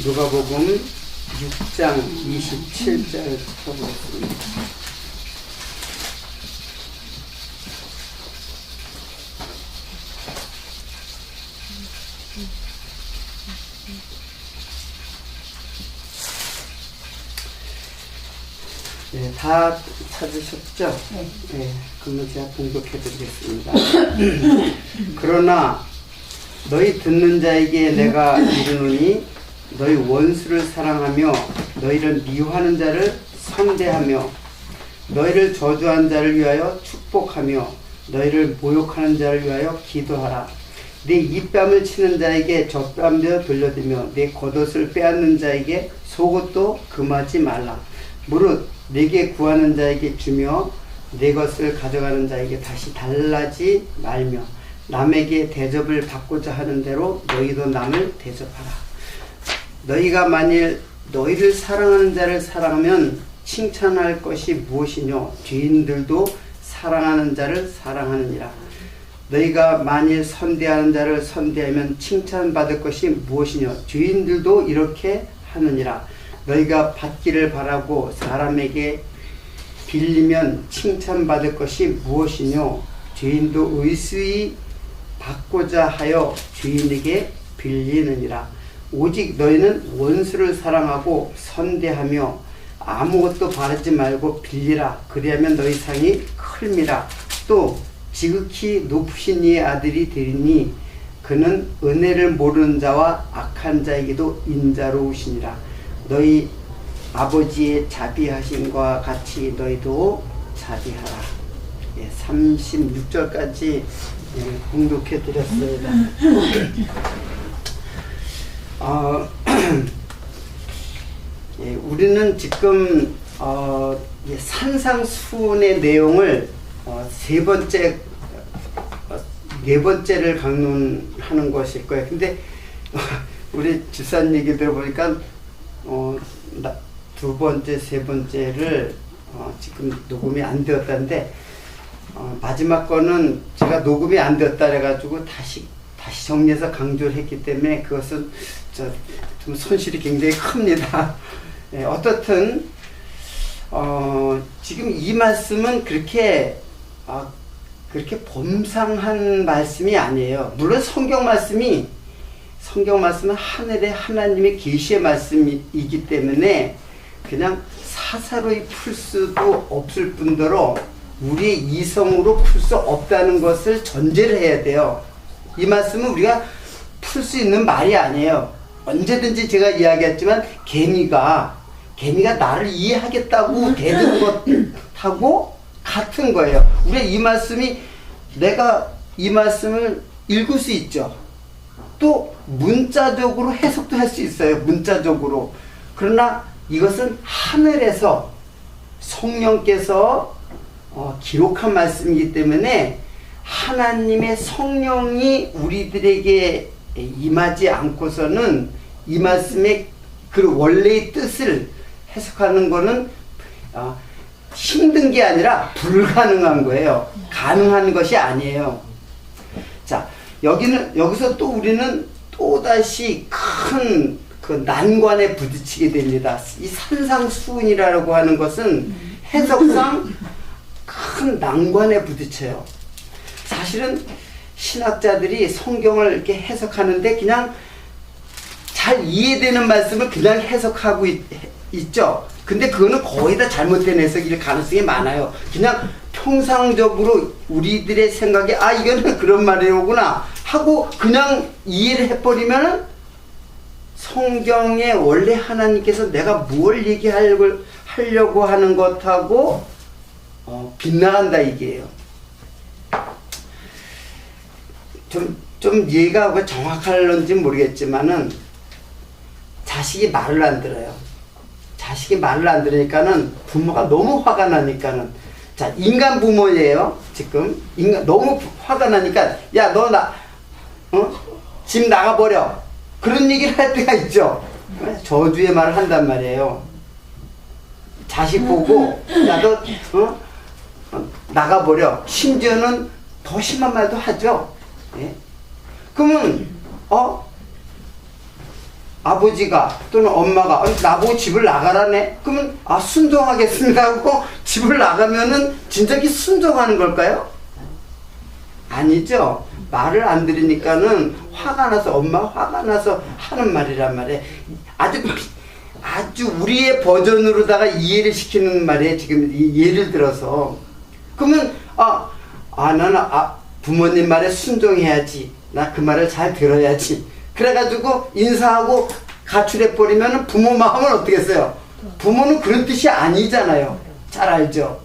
누가복음 6장 27절 펴보겠습니다. 네, 다 찾으셨죠? 네. 그러면 제가 봉독해 드리겠습니다. 그러나 너희 듣는 자에게 내가 이르노니 너희 원수를 사랑하며 너희를 미워하는 자를 선대하며 너희를 저주한 자를 위하여 축복하며 너희를 모욕하는 자를 위하여 기도하라. 네 입뺨을 치는 자에게 젖뺨도 돌려주며 네 겉옷을 빼앗는 자에게 속옷도 금하지 말라. 무릇 내게 구하는 자에게 주며 내 것을 가져가는 자에게 다시 달라지 말며 남에게 대접을 받고자 하는 대로 너희도 남을 대접하라. 너희가 만일 너희를 사랑하는 자를 사랑하면 칭찬할 것이 무엇이뇨? 죄인들도 사랑하는 자를 사랑하느니라. 너희가 만일 선대하는 자를 선대하면 칭찬받을 것이 무엇이뇨? 죄인들도 이렇게 하느니라. 너희가 받기를 바라고 사람에게 빌리면 칭찬받을 것이 무엇이뇨? 죄인도 의수히 받고자 하여 죄인에게 빌리느니라. 오직 너희는 원수를 사랑하고 선대하며 아무것도 바라지 말고 빌리라. 그리하면 너희 상이 클미라. 또 지극히 높으신 이의 아들이 되리니 그는 은혜를 모르는 자와 악한 자에게도 인자로우시니라. 너희 아버지의 자비하심과 같이 너희도 자비하라. 36절까지 공독해 드렸습니다. 우리는 지금 산상수훈의 내용을 네 번째를 강론하는 것일 거예요. 근데 우리 집사님 얘기 들어보니까 두 번째, 세 번째를 지금 녹음이 안 되었다는데 마지막 거는 제가 녹음이 안 되었다 그래가지고 다시 정리해서 강조를 했기 때문에 그것은 좀 손실이 굉장히 큽니다. 어떻든 지금 이 말씀은 그렇게 범상한 말씀이 아니에요. 물론 성경 말씀은 하늘의 하나님의 계시의 말씀이기 때문에 그냥 사사로이 풀 수도 없을 뿐더러 우리의 이성으로 풀 수 없다는 것을 전제를 해야 돼요. 이 말씀은 우리가 풀 수 있는 말이 아니에요. 언제든지 제가 이야기했지만 개미가 나를 이해하겠다고 대든 것하고 같은 거예요. 우리가 내가 이 말씀을 읽을 수 있죠. 또 문자적으로 해석도 할 수 있어요. 문자적으로. 그러나 이것은 하늘에서 성령께서 기록한 말씀이기 때문에 하나님의 성령이 우리들에게 임하지 않고서는 이 말씀의 그 원래의 뜻을 해석하는 것은 힘든 게 아니라 불가능한 거예요. 가능한 것이 아니에요. 자, 여기서 또 우리는 또다시 큰 그 난관에 부딪히게 됩니다. 이 산상수훈이라고 하는 것은 해석상 큰 난관에 부딪혀요. 사실은 신학자들이 성경을 이렇게 해석하는데 그냥 잘 이해되는 말씀을 그냥 해석하고 있죠. 근데 그거는 거의 다 잘못된 해석일 가능성이 많아요. 그냥 평상적으로 우리들의 생각에 이거는 그런 말이오구나 하고 그냥 이해를 해버리면 성경에 원래 하나님께서 내가 뭘 얘기하려고 하는 것하고 빗나간다 이게요. 좀 이해가 정확할런지 모르겠지만은 자식이 말을 안 들어요. 자식이 말을 안 들으니까는 부모가 너무 화가 나니까는 인간 부모예요. 지금 너무 화가 나니까 야 너 집 나가버려 그런 얘기를 할 때가 있죠. 저주의 말을 한단 말이에요. 자식 보고 야 너 나가버려. 심지어는 더 심한 말도 하죠. 예? 그러면 아버지가 또는 엄마가 나보고 집을 나가라네. 그러면 순종하겠습니다 하고 집을 나가면은 진작에 순종하는 걸까요? 아니죠. 말을 안 들으니까는 화가 나서, 엄마 화가 나서 하는 말이란 말이에요. 아주 우리의 버전으로다가 이해를 시키는 말이에요. 지금 예를 들어서. 그러면 나는 부모님 말에 순종해야지. 나 그 말을 잘 들어야지. 그래가지고 인사하고 가출해버리면 부모 마음은 어떻겠어요? 부모는 그런 뜻이 아니잖아요. 잘 알죠?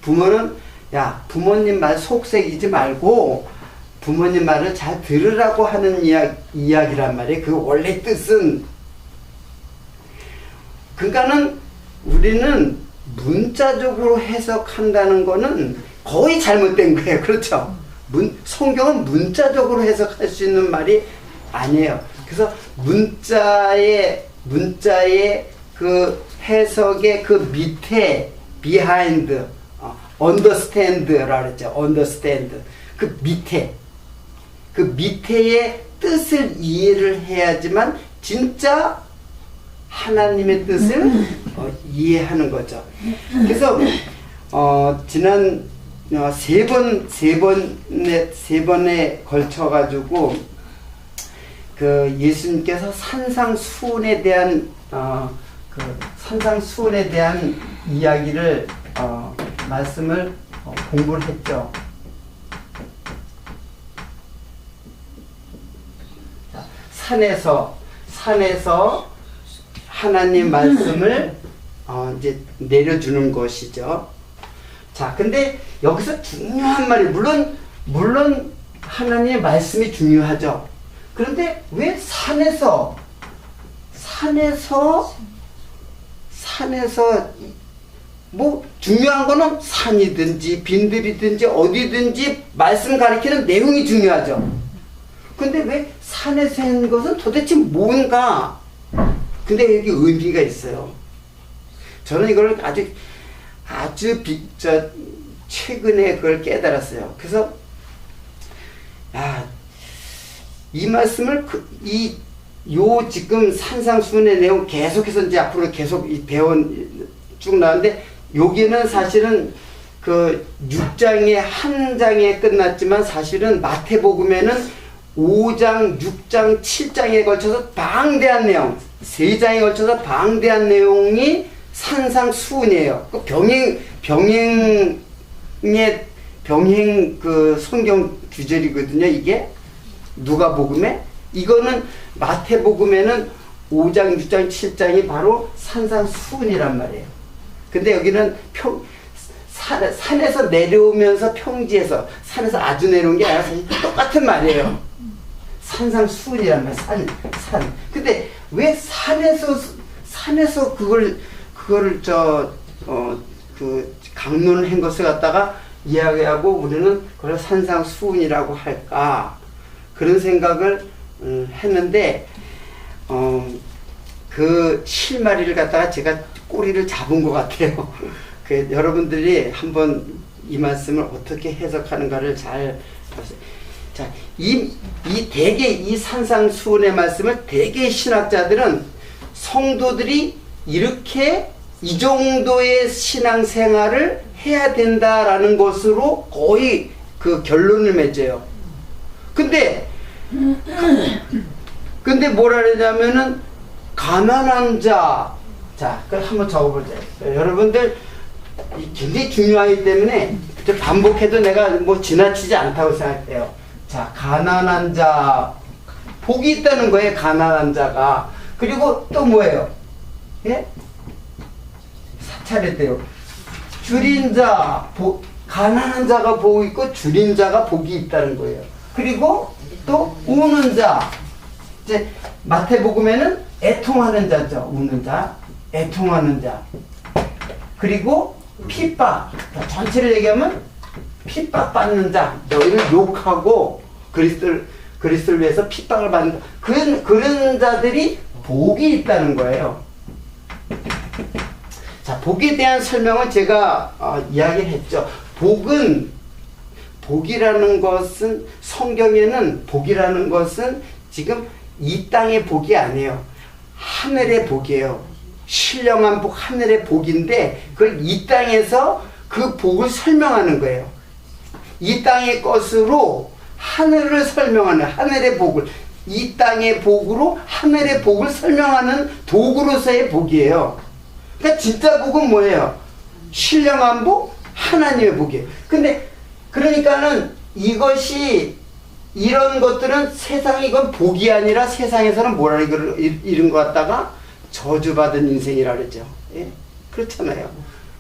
부모는 부모님 말 속색이지 말고 부모님 말을 잘 들으라고 하는 이야기란 말이에요. 그 원래 뜻은. 그러니까는 우리는 문자적으로 해석한다는 거는 거의 잘못된 거예요. 그렇죠? 성경은 문자적으로 해석할 수 있는 말이 아니에요. 그래서 문자의 그 해석의 그 밑에 behind, understand라고 그랬죠. understand. 그 밑에의 뜻을 이해를 해야지만 진짜 하나님의 뜻을 이해하는 거죠. 그래서 지난 세 번에 걸쳐 가지고 그 예수님께서 산상수훈에 대한 이야기를 말씀을 공부를 했죠. 산에서 하나님 말씀을 이제 내려주는 것이죠. 자, 근데 여기서 중요한 말이 물론 하나님의 말씀이 중요하죠. 그런데 왜 산에서 뭐 중요한 거는 산이든지 빈들이든지 어디든지 말씀 가리키는 내용이 중요하죠. 근데 왜 산에서 한 것은 도대체 뭔가? 근데 여기 의미가 있어요. 저는 이걸 아주 최근에 그걸 깨달았어요. 그래서 이 말씀을 지금 산상수훈의 내용 계속해서 이제 앞으로 계속 쭉 나오는데 여기는 사실은 그 6장에 한 장에 끝났지만 사실은 마태복음에는 5장, 6장, 7장에 걸쳐서 방대한 내용, 3장에 걸쳐서 방대한 내용이 산상수훈이에요. 그 병행 그 성경 구절이거든요. 이게 누가복음에, 이거는 마태복음에는 5장, 6장, 7장이 바로 산상수훈이란 말이에요. 근데 여기는 산에서 내려오면서 평지에서, 산에서 아주 내려온 게 아니라 사실 똑같은 말이에요. 산상수훈이란 말, 산. 근데 왜 산에서 그거를 강론을 한 것을 갖다가 이야기하고 우리는 그걸 산상수훈이라고 할까? 그런 생각을 했는데, 그 실마리를 갖다가 제가 꼬리를 잡은 것 같아요. 여러분들이 한번 이 말씀을 어떻게 해석하는가를 잘 보세요. 자, 대개 이 산상수훈의 말씀을 대개 신학자들은 성도들이 이렇게 이 정도의 신앙생활을 해야 된다라는 것으로 거의 그 결론을 맺어요. 근데 뭐라 그러냐면은 가난한 자, 그걸 한번 적어보자. 여러분들 굉장히 중요하기 때문에 반복해도 내가 뭐 지나치지 않다고 생각해요. 자, 가난한 자, 복이 있다는 거예요. 가난한 자가. 그리고 또 뭐예요? 예? 사찰했대요. 줄인 자, 가난한 자가 복이 있고 줄인 자가 복이 있다는 거예요. 그리고 또 우는 자, 이제 마태복음에는 애통하는 자죠. 우는 자, 애통하는 자. 그리고 핍박, 전체를 얘기하면 핍박받는 자, 너희를 욕하고 그리스도를 위해서 핍박을 받는 그런 자들이 복이 있다는 거예요. 자, 복에 대한 설명은 제가 이야기를 했죠. 복이라는 것은 성경에는 복이라는 것은 지금 이 땅의 복이 아니에요. 하늘의 복이에요. 신령한 복, 하늘의 복인데 그걸 이 땅에서 그 복을 설명하는 거예요. 이 땅의 것으로 하늘을 설명하는 하늘의 복을 이 땅의 복으로 하늘의 복을 설명하는 도구로서의 복이에요. 그러니까 진짜 복은 뭐예요? 신령한 복, 하나님의 복이에요. 근데 그러니까는 이것이 이런 것들은 세상에 이건 복이 아니라 세상에서는 뭐라 이런 거 갖다가 저주받은 인생이라 그러죠. 예? 그렇잖아요.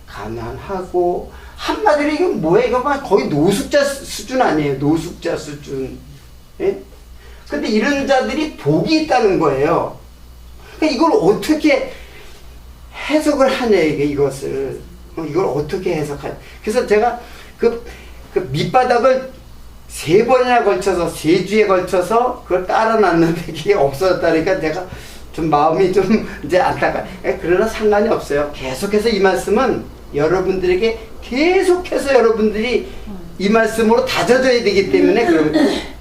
가난하고 한마디로 이건 뭐예요? 이거 막 거의 노숙자 수준 아니에요. 노숙자 수준. 예? 근데 이런 자들이 복이 있다는 거예요. 그러니까 이걸 어떻게 해석을 하냐 이것을 이걸 어떻게 해석하냐. 그래서 제가 그 밑바닥을 3번이나 걸쳐서 3주에 걸쳐서 그걸 깔아놨는데 그게 없어졌다니까 내가 좀 마음이 좀 이제 안타까. 그러나 상관이 없어요. 계속해서 이 말씀은 여러분들에게 계속해서 여러분들이 이 말씀으로 다져져야 되기 때문에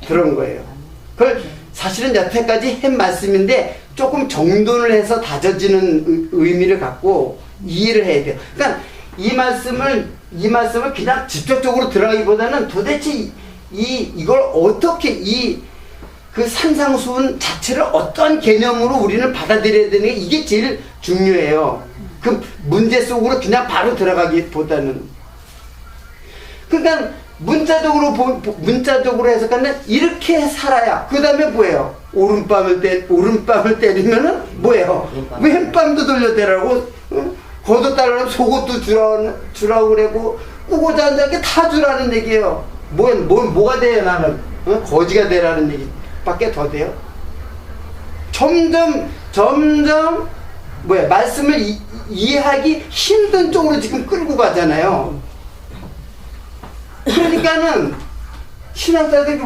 그런 거예요. 그걸 사실은 여태까지 한 말씀인데 조금 정돈을 해서 다져지는 의미를 갖고 이해를 해야 돼요. 그러니까 이 말씀을 그냥 직접적으로 들어가기보다는 도대체 이걸 어떻게 그 산상수훈 자체를 어떤 개념으로 우리는 받아들여야 되는 게 이게 제일 중요해요. 그 문제 속으로 그냥 바로 들어가기보다는. 그러니까 문자적으로 해석하면 이렇게 살아야. 그 다음에 뭐예요? 오른밤을 때리면은 뭐예요? 왼밤도 돌려대라고. 걷어달라고 속옷도 주라고 그러고 꾸고자 앉아게 다 주라는 얘기예요. 뭐가 돼요 나는? 거지가 되라는 얘기밖에 더 돼요? 점점 말씀을 이해하기 힘든 쪽으로 지금 끌고 가잖아요. 그러니까는 신앙자들이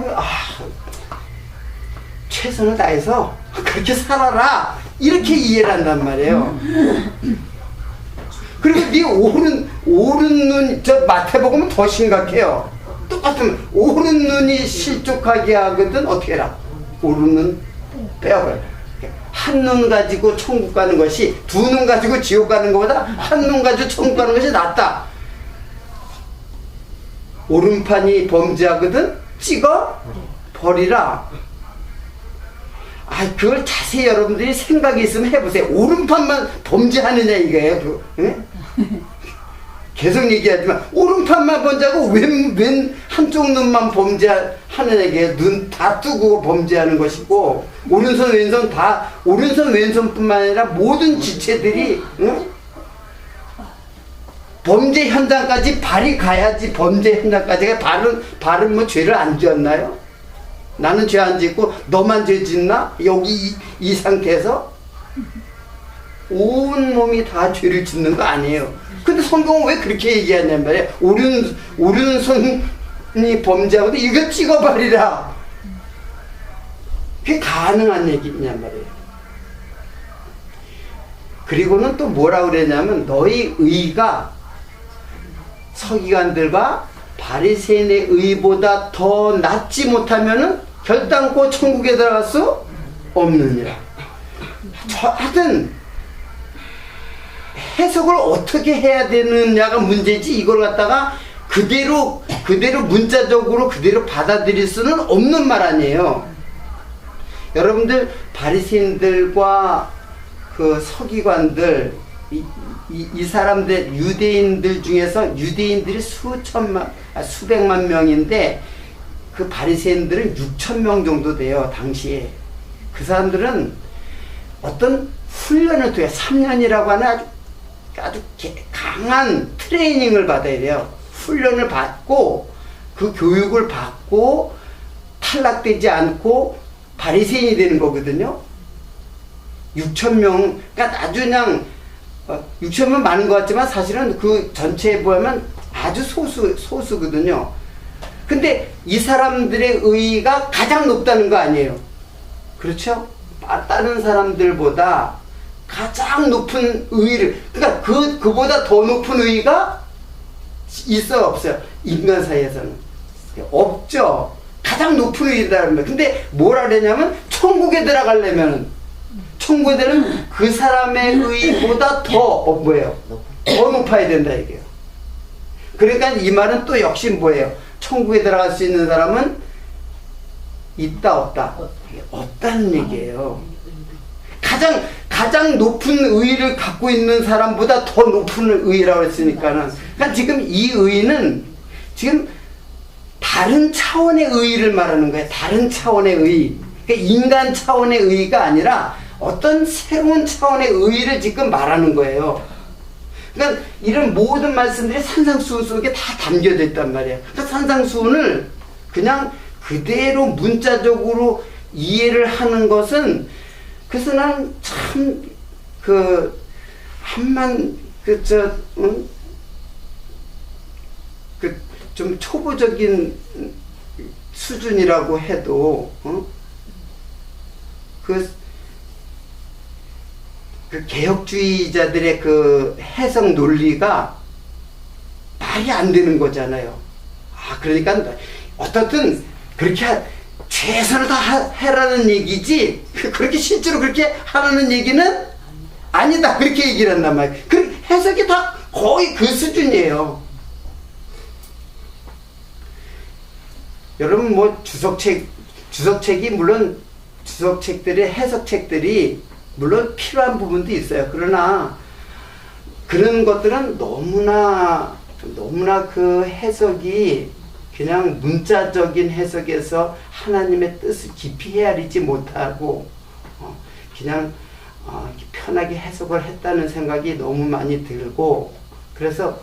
최선을 다해서 그렇게 살아라 이렇게 이해를 한단 말이에요. 그리고 네 오른 눈 저 마태복음은 더 심각해요. 똑같으면 오른 눈이 실족하게 하거든 어떻게 해라? 오른 눈 빼어버려. 한 눈 가지고 천국 가는 것이 두 눈 가지고 지옥 가는 것보다 한 눈 가지고 천국 가는 것이 낫다. 오른판이 범죄하거든 찍어 버리라. 그걸 자세히 여러분들이 생각이 있으면 해보세요. 오른판만 범죄하느냐 이거예요. 계속 얘기하지만 오른판만 범죄하고 왼 한쪽 눈만 범죄하느냐 이게 눈 다 뜨고 범죄하는 것이고 오른손 왼손 다 오른손 왼손뿐만 아니라 모든 지체들이 범죄 현장까지 발이 가야지. 범죄 현장까지 발은 뭐 죄를 안 지었나요? 나는 죄 안 짓고 너만 죄 짓나? 여기 이 상태에서 온 몸이 다 죄를 짓는 거 아니에요. 근데 성경은 왜 그렇게 얘기하냔 말이에요. 오른손이 범죄하고 이거 찍어버리라. 그게 가능한 얘기냔 말이에요. 그리고는 또 뭐라 그랬냐면 너희 의가 서기관들과 바리새인의 의보다 더 낫지 못하면은 결단코 천국에 들어갈 수 없느니라. 하여튼 해석을 어떻게 해야 되느냐가 문제지 이걸 갖다가 그대로 문자적으로 그대로 받아들일 수는 없는 말 아니에요. 여러분들 바리새인들과 그 서기관들 이 사람들 유대인들 중에서 유대인들이 수백만 명인데 그 바리새인들은 6,000명 정도 돼요. 당시에 그 사람들은 어떤 훈련을 통해 3년이라고 하는 아주 강한 트레이닝을 받아야 돼요. 훈련을 받고 그 교육을 받고 탈락되지 않고 바리새인이 되는 거거든요. 6,000명, 그러니까 아주 그냥 6,000명 많은 것 같지만 사실은 그 전체에 보면 아주 소수거든요. 근데 이 사람들의 의의가 가장 높다는 거 아니에요. 그렇죠? 다른 사람들보다 가장 높은 의의를, 그러니까 그보다 더 높은 의의가 있어요, 없어요? 인간 사이에서는 없죠. 가장 높은 의라는 거예요. 근데 뭐라 그러냐면 천국에 들어가려면 천국에 들어가면 그 사람의 의보다 더 뭐예요? 더 높아야 된다 이게요. 그러니까 이 말은 또 역시 뭐예요? 천국에 들어갈 수 있는 사람은 있다 없다? 없다는 얘기예요. 가장 높은 의의를 갖고 있는 사람보다 더 높은 의의라고 했으니까는. 그러니까 지금 이 의의는 지금 다른 차원의 의의를 말하는 거예요. 다른 차원의 의의. 그러니까 인간 차원의 의의가 아니라 어떤 새로운 차원의 의의를 지금 말하는 거예요. 그러니까 이런 모든 말씀들이 산상수훈 속에 다 담겨져 있단 말이에요. 그러니까 산상수훈을 그냥 그대로 문자적으로 이해를 하는 것은, 그래서 난 참 좀 초보적인 수준이라고 해도 그 개혁주의자들의 그 해석 논리가 말이 안 되는 거잖아요. 그러니까 어떻든 그렇게 최선을 다 해라는 얘기지, 그렇게 실제로 그렇게 하라는 얘기는 아니다, 그렇게 얘기를 한단 말이에요. 그 해석이 다 거의 그 수준이에요. 여러분 뭐 주석책이 물론 주석책들의 해석책들이 물론 필요한 부분도 있어요. 그러나 그런 것들은 너무나 그 해석이 그냥 문자적인 해석에서 하나님의 뜻을 깊이 헤아리지 못하고 그냥 편하게 해석을 했다는 생각이 너무 많이 들고, 그래서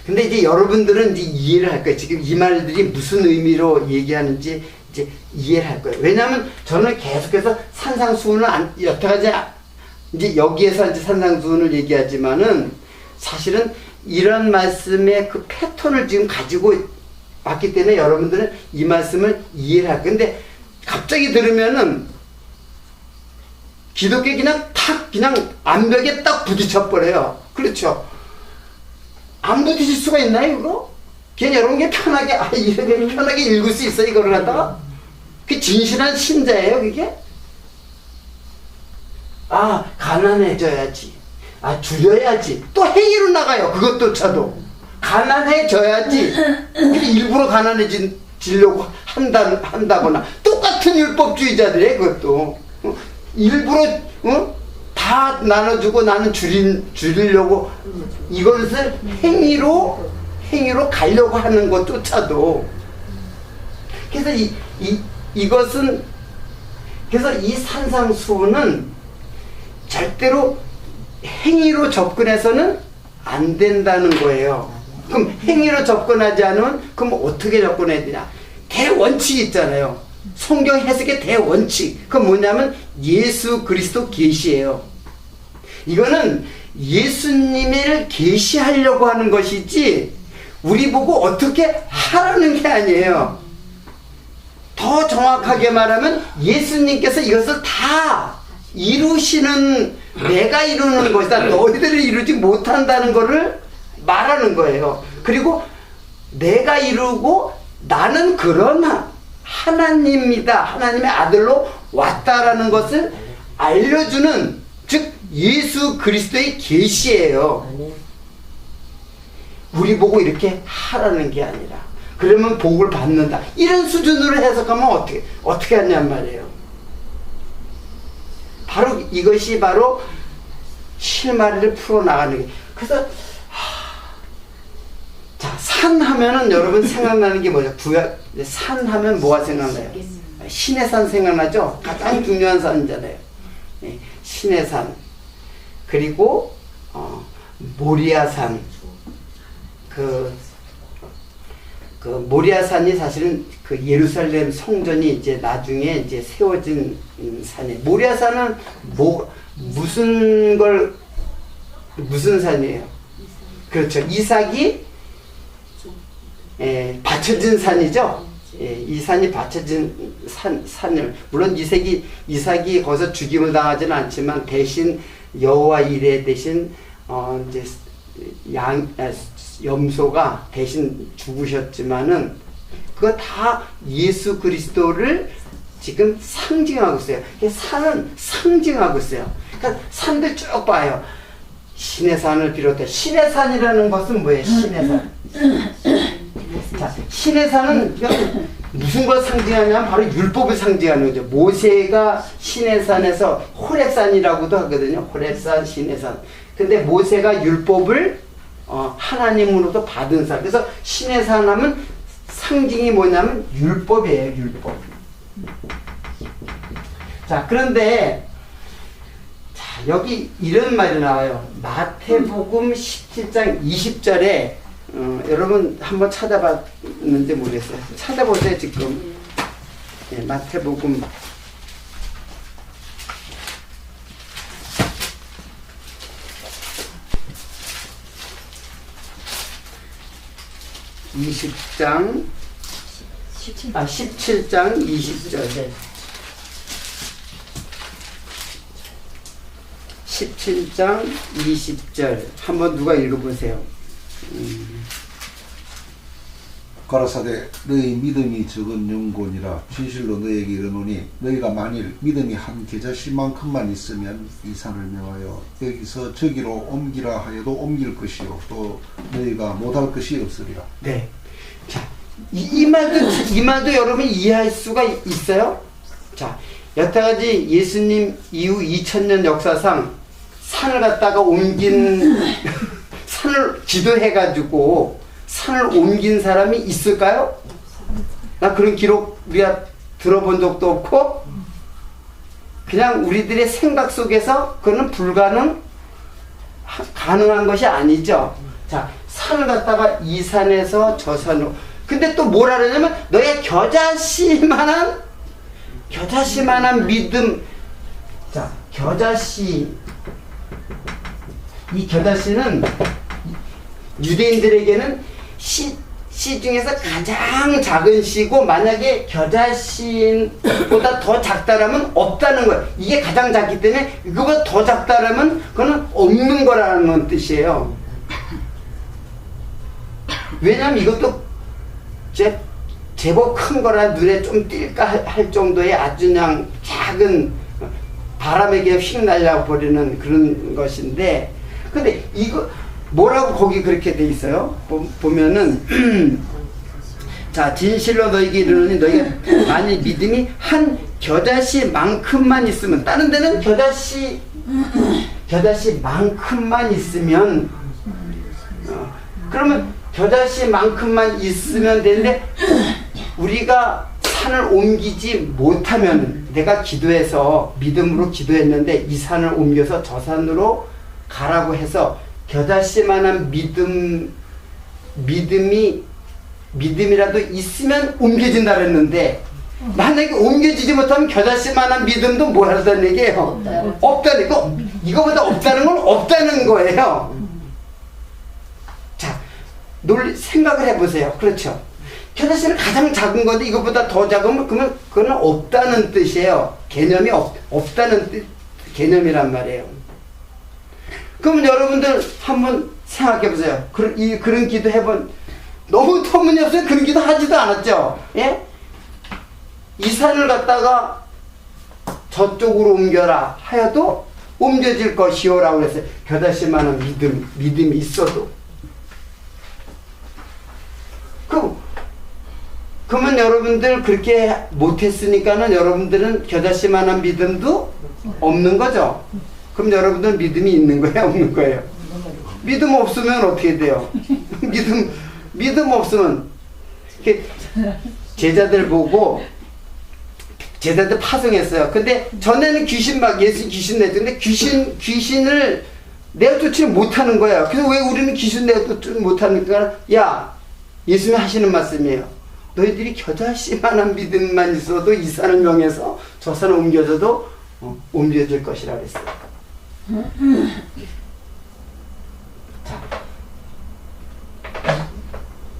근데 이제 여러분들은 이제 이해를 할 거예요. 지금 이 말들이 무슨 의미로 얘기하는지 이제 이해를 할 거예요. 왜냐하면 저는 계속해서 산상수훈을 여태까지 이제 여기에서 이제 산상수훈을 얘기하지만은 사실은 이런 말씀의 그 패턴을 지금 가지고 왔기 때문에 여러분들은 이 말씀을 이해를 할 거예요. 근데 갑자기 들으면은 기독교에 그냥 암벽에 딱 부딪혀버려요. 그렇죠? 안 부딪힐 수가 있나요, 이거? 그냥 여러분 편하게, 이렇게 편하게 읽을 수 있어, 이거를 갖다가? 그게 진실한 신자예요, 그게? 가난해져야지. 줄여야지. 또 행위로 나가요, 그것조차도. 가난해져야지. 일부러 가난해지려고 한다거나. 똑같은 율법주의자들이에요, 그것도. 일부러, 다 나눠주고 나는 줄이려고 이것을 행위로 가려고 하는 것조차도. 그래서 이것은, 그래서 이 산상수훈은 절대로 행위로 접근해서는 안 된다는 거예요. 그럼 행위로 접근하지 않으면 그럼 어떻게 접근해야 되냐? 대원칙이 있잖아요. 성경 해석의 대원칙. 그건 뭐냐면 예수 그리스도 계시예요. 이거는 예수님을 계시하려고 하는 것이지 우리 보고 어떻게 하라는 게 아니에요. 더 정확하게 말하면 예수님께서 이것을 다 이루시는, 내가 이루는 것이다. 너희들이 이루지 못한다는 것을 말하는 거예요. 그리고 내가 이루고 나는 그런 하나님이다, 하나님의 아들로 왔다라는 것을 알려주는, 즉 예수 그리스도의 계시예요. 우리 보고 이렇게 하라는 게 아니라 그러면 복을 받는다, 이런 수준으로 해석하면 어떻게 하냔 말이에요. 바로 이것이 바로 실마리를 풀어나가는 게. 그래서 자, 산 하면은 여러분 생각나는 게 뭐죠? 산 하면 뭐가 생각나요? 신의 산 생각나죠? 가장 중요한 산이잖아요. 신의 산. 그리고 모리아산. 그 모리아산이 사실은 그 예루살렘 성전이 이제 나중에 이제 세워진 산이에요. 모리아산은 무슨 산이에요? 그렇죠. 이삭이 받쳐진 산이죠. 이 산이 받쳐진 산을, 물론 이삭이 거기서 죽임을 당하지는 않지만 대신 여호와 이레 대신 이제 염소가 대신 죽으셨지만은 그거 다 예수 그리스도를 지금 상징하고 있어요. 산은 상징하고 있어요. 그러니까 산들 쭉 봐요. 신의 산을 비롯해 신의 산이라는 것은 뭐예요? 신의 산. 자, 신의 산은 무슨 걸 상징하냐면 바로 율법을 상징하는 거죠. 모세가 신의 산에서 호렙산이라고도 하거든요. 호렙산, 신의 산. 근데 모세가 율법을 하나님으로부터 받은 산. 그래서 신의 산 하면 상징이 뭐냐면 율법이에요. 율법. 자, 그런데 자, 여기 이런 말이 나와요. 마태복음 17장 20절에 여러분 한번 찾아봤는지 모르겠어요. 찾아보세요. 지금 마태복음 17장 20절. 17장 20절 한번 누가 읽어보세요. 가라사대 너희 믿음이 적은 영혼이라 진실로 너희에게 이르노니 너희가 만일 믿음이 한 겨자씨만큼만 있으면 이 산을 명하여 여기서 저기로 옮기라 하여도 옮길 것이요 또 너희가 못할 것이 없으리라. 네. 자, 이 말도 여러분 이해할 수가 있어요? 자, 여태까지 예수님 이후 2000년 역사상 산을 갖다가 옮긴 산을 기도해가지고 산을 옮긴 사람이 있을까요? 나 그런 기록 우리가 들어본 적도 없고 그냥 우리들의 생각 속에서 그거는 가능한 것이 아니죠. 자, 산을 갖다가 이 산에서 저 산으로. 근데 또 뭐라 그러냐면 너의 겨자씨만한 믿음. 자, 이 겨자씨는 유대인들에게는 씨 중에서 가장 작은 씨고 만약에 겨자씨보다 더 작다라면 없다는 거예요. 이게 가장 작기 때문에 이거보다 더 작다라면 그거는 없는 거라는 뜻이에요. 왜냐하면 이것도 제법 큰 거라 눈에 좀 띌까 할 정도의 아주 그냥 작은 바람에 그냥 휙 날려버리는 그런 것인데 근데 이거 뭐라고 거기 그렇게 돼 있어요? 보면은 자, 진실로 너희에게 이르노니 너희가 만일 믿음이 한 겨자씨만큼만 있으면 다른 데는 겨자씨만큼만 있으면 그러면 겨자씨만큼만 있으면 되는데 우리가 산을 옮기지 못하면 내가 기도해서 믿음으로 기도했는데 이 산을 옮겨서 저 산으로 가라고 해서 겨자씨만한 믿음이라도 있으면 옮겨진다 그랬는데 만약에 옮겨지지 못하면 겨자씨만한 믿음도 뭐라는 얘기예요? 없다는 거. 이거보다 없다는 건 없다는 거예요. 자, 생각을 해보세요. 그렇죠? 겨자씨는 가장 작은 건데 이것보다 더 작으면 그러면 그건 없다는 뜻이에요. 개념이 없다는 개념이란 말이에요. 그러면 여러분들 한번 생각해 보세요. 그런 기도 해본 너무 터무니없어요. 그런 기도 하지도 않았죠. 예? 이 산을 갖다가 저쪽으로 옮겨라 하여도 옮겨질 것이요 라고 그랬어요. 겨자씨만한 믿음이 있어도. 그러면 여러분들 그렇게 못했으니까는 여러분들은 겨자씨만한 믿음도 없는 거죠. 그럼 여러분들 믿음이 있는 거예요? 없는 거예요? 믿음 없으면 어떻게 돼요? 믿음 없으면 제자들 보고 제자들 파송했어요. 근데 전에는 예수 귀신 내던데 귀신을 내어쫓지 못하는 거예요. 그래서 왜 우리는 귀신 내어쫓지 못하니까 야, 예수님이 하시는 말씀이에요. 너희들이 겨자씨만한 믿음만 있어도 이 산을 명해서 저 산을 옮겨줘도 옮겨질 것이라 그랬어요. 자,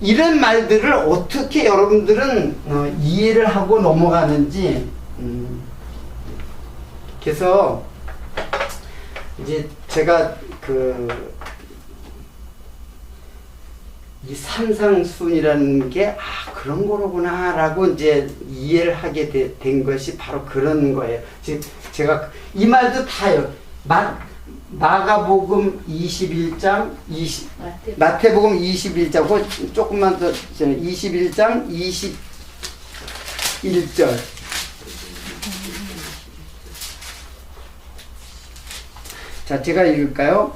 이런 말들을 어떻게 여러분들은 이해를 하고 넘어가는지 그래서 이제 제가 이 산상순이라는 게 그런 거로구나라고 이제 이해를 하게 된 것이 바로 그런 거예요. 제가 이 말도 다요. 마가복음 21장 마태복음 21장 조금만 더 21장 21절. 자, 제가 읽을까요?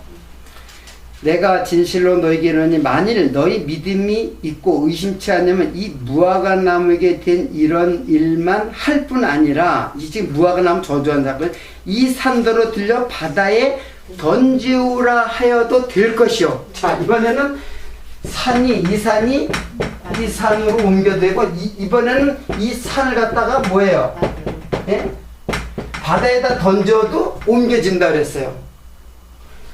내가 진실로 너에게 이르노니 만일 너희 믿음이 있고 의심치 않으면 이 무화과 나무에게 된 이런 일만 할 뿐 아니라, 이 지금 무화과 나무 저주한다고요. 이 산더러 들려 바다에 던지우라 하여도 될 것이요. 자, 이번에는 이 산으로 옮겨되고, 이번에는 이 산을 갖다가 뭐예요? 예? 바다에다 던져도 옮겨진다 그랬어요.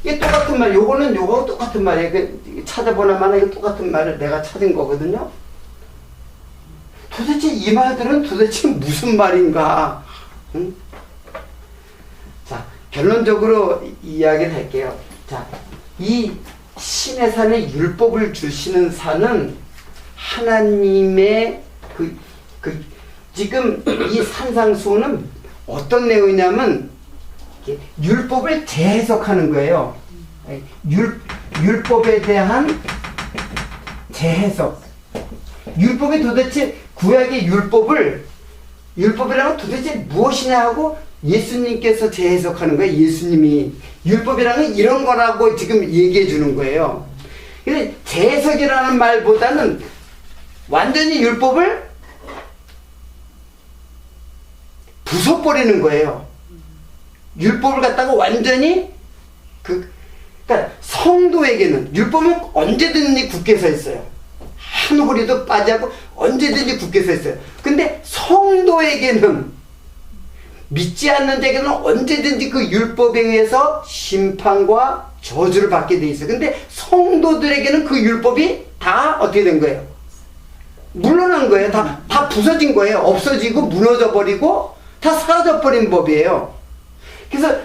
이게 똑같은 말, 요거 똑같은 말이에요. 찾아보나마나 이거 똑같은 말을 내가 찾은 거거든요. 도대체 이 말들은 도대체 무슨 말인가? 응? 자, 결론적으로 이야기를 할게요. 자, 이 신의 산에 율법을 주시는 산은 하나님의 지금 이 산상수훈은 어떤 내용이냐면 율법을 재해석하는 거예요. 율법에 대한 재해석. 율법이 도대체 구약의 율법이라는 도대체 무엇이냐 하고 예수님께서 재해석하는 거예요. 예수님이 율법이라는 이런 거라고 지금 얘기해 주는 거예요. 근데 재해석이라는 말보다는 완전히 율법을 부숴버리는 거예요. 율법을 갖다가 완전히 그러니까 성도에게는 율법은 언제든지 굳게 서 있어요. 한 후리도 빠지고 언제든지 굳게 서 있어요. 근데 성도에게는, 믿지 않는 자에게는 언제든지 그 율법에 의해서 심판과 저주를 받게 돼 있어요. 근데 성도들에게는 그 율법이 다 어떻게 된 거예요? 물러난 거예요. 다 부서진 거예요. 없어지고 무너져 버리고 다 사라져 버린 법이에요. 그래서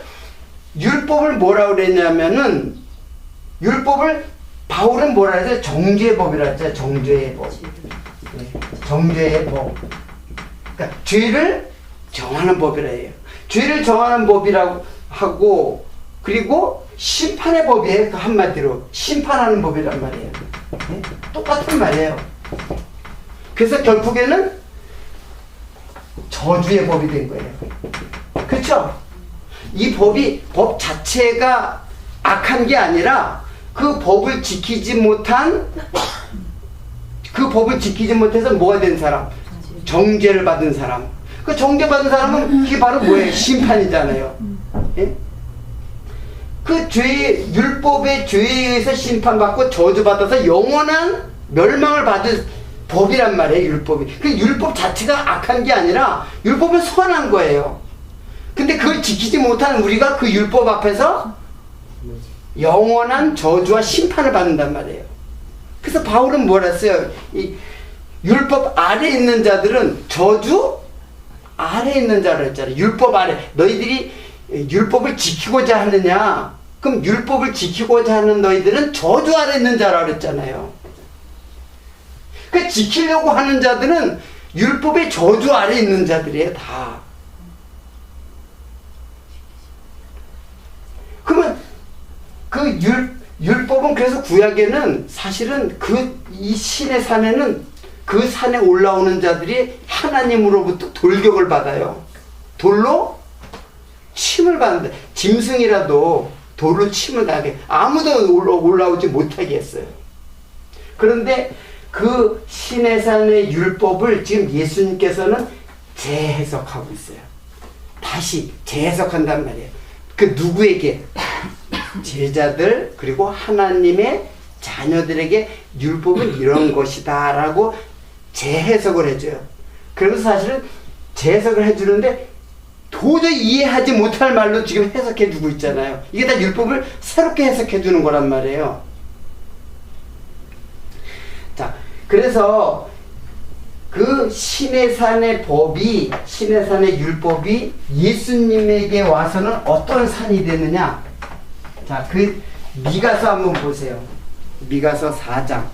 율법을 뭐라고 그랬냐면은, 율법을 바울은 뭐라 해서 정죄의 법이라고 했잖아요. 정죄의 법. 정죄의 법. 그러니까 죄를 정하는 법이라 해요. 죄를 정하는 법이라고 하고, 그리고 심판의 법이에요. 그 한마디로 심판하는 법이란 말이에요. 네? 똑같은 말이에요. 그래서 결국에는 저주의 법이 된 거예요. 그렇죠? 이 법 자체가 악한 게 아니라 그 법을 지키지 못해서 뭐가 된 사람? 정죄를 받은 사람. 그 정죄받은 사람은 그게 바로 뭐예요? 심판이잖아요. 예? 그 율법의 죄에 의해서 심판받고 저주받아서 영원한 멸망을 받은 법이란 말이에요, 율법이. 그 율법 자체가 악한 게 아니라 율법은 선한 거예요. 근데 그걸 지키지 못하는 우리가 그 율법 앞에서 영원한 저주와 심판을 받는단 말이에요. 그래서 바울은 뭐라 했어요? 이 율법 아래 있는 자들은 저주 아래 있는 자로 했잖아요. 율법 아래. 너희들이 율법을 지키고자 하느냐? 그럼 율법을 지키고자 하는 너희들은 저주 아래 있는 자라고 했잖아요. 그 지키려고 하는 자들은 율법의 저주 아래 있는 자들이에요, 다. 그러면 그 율법은, 그래서 구약에는 사실은 이 신의 산에는 그 산에 올라오는 자들이 하나님으로부터 돌격을 받아요. 돌로 침을 받는다. 짐승이라도 돌로 침을 당하게, 아무도 올라오지 못하게 했어요. 그런데 그 신의 산의 율법을 지금 예수님께서는 재해석하고 있어요. 다시 재해석한단 말이에요. 그 누구에게? 제자들, 그리고 하나님의 자녀들에게 율법은 이런 것이다 라고 재해석을 해줘요. 그래서 사실은 재해석을 해주는데 도저히 이해하지 못할 말로 지금 해석해주고 있잖아요. 이게 다 율법을 새롭게 해석해주는 거란 말이에요. 자, 그래서 그 신의 산의 율법이 예수님에게 와서는 어떤 산이 되느냐? 자, 그 미가서 한번 보세요. 미가서 4장.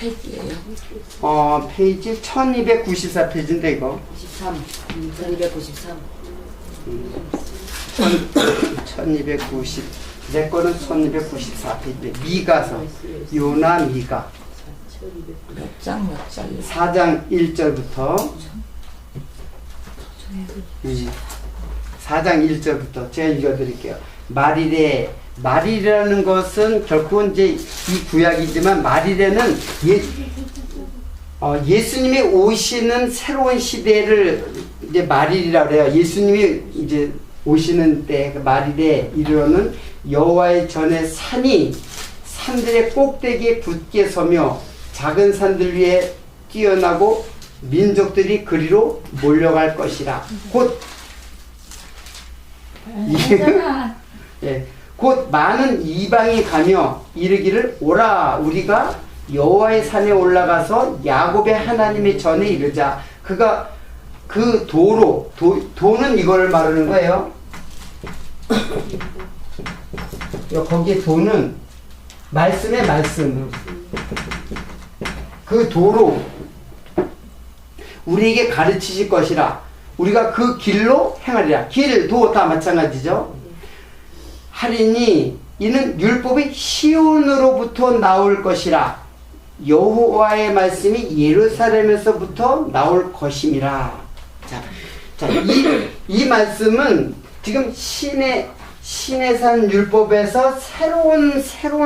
페이지예요? 페이지 1294페이지인데 이거 93. 1293. 1290. 내 거는 1294페이지. 미가서. 요나 미가. 몇 장, 몇 장? 4장 1절부터 4장 1절부터 제가 읽어드릴게요. 말이라는 것은 결코 이제 이 구약이지만 말이라는 예수님이 오시는 새로운 시대를 이제 말일이라고 해요. 예수님이 이제 오시는 때 그 말일에 이르러는 여호와의 전에 산들의 꼭대기에 굳게 서며 작은 산들 위에 뛰어나고 민족들이 그리로 몰려갈 것이라. 곧 많은 이방이 가며 이르기를 오라 우리가 여호와의 산에 올라가서 야곱의 하나님의 전에 이르자. 그가 그 도는 이거를 말하는 거예요. 거기에 도는 말씀의 말씀. 그 도로 우리에게 가르치실 것이라. 우리가 그 길로 행하리라. 길, 도 다 마찬가지죠. 하리니 이는 율법이 시온으로부터 나올 것이라. 여호와의 말씀이 예루살렘에서부터 나올 것임이라. 자, 이 말씀은 지금 시내산 율법에서 새로운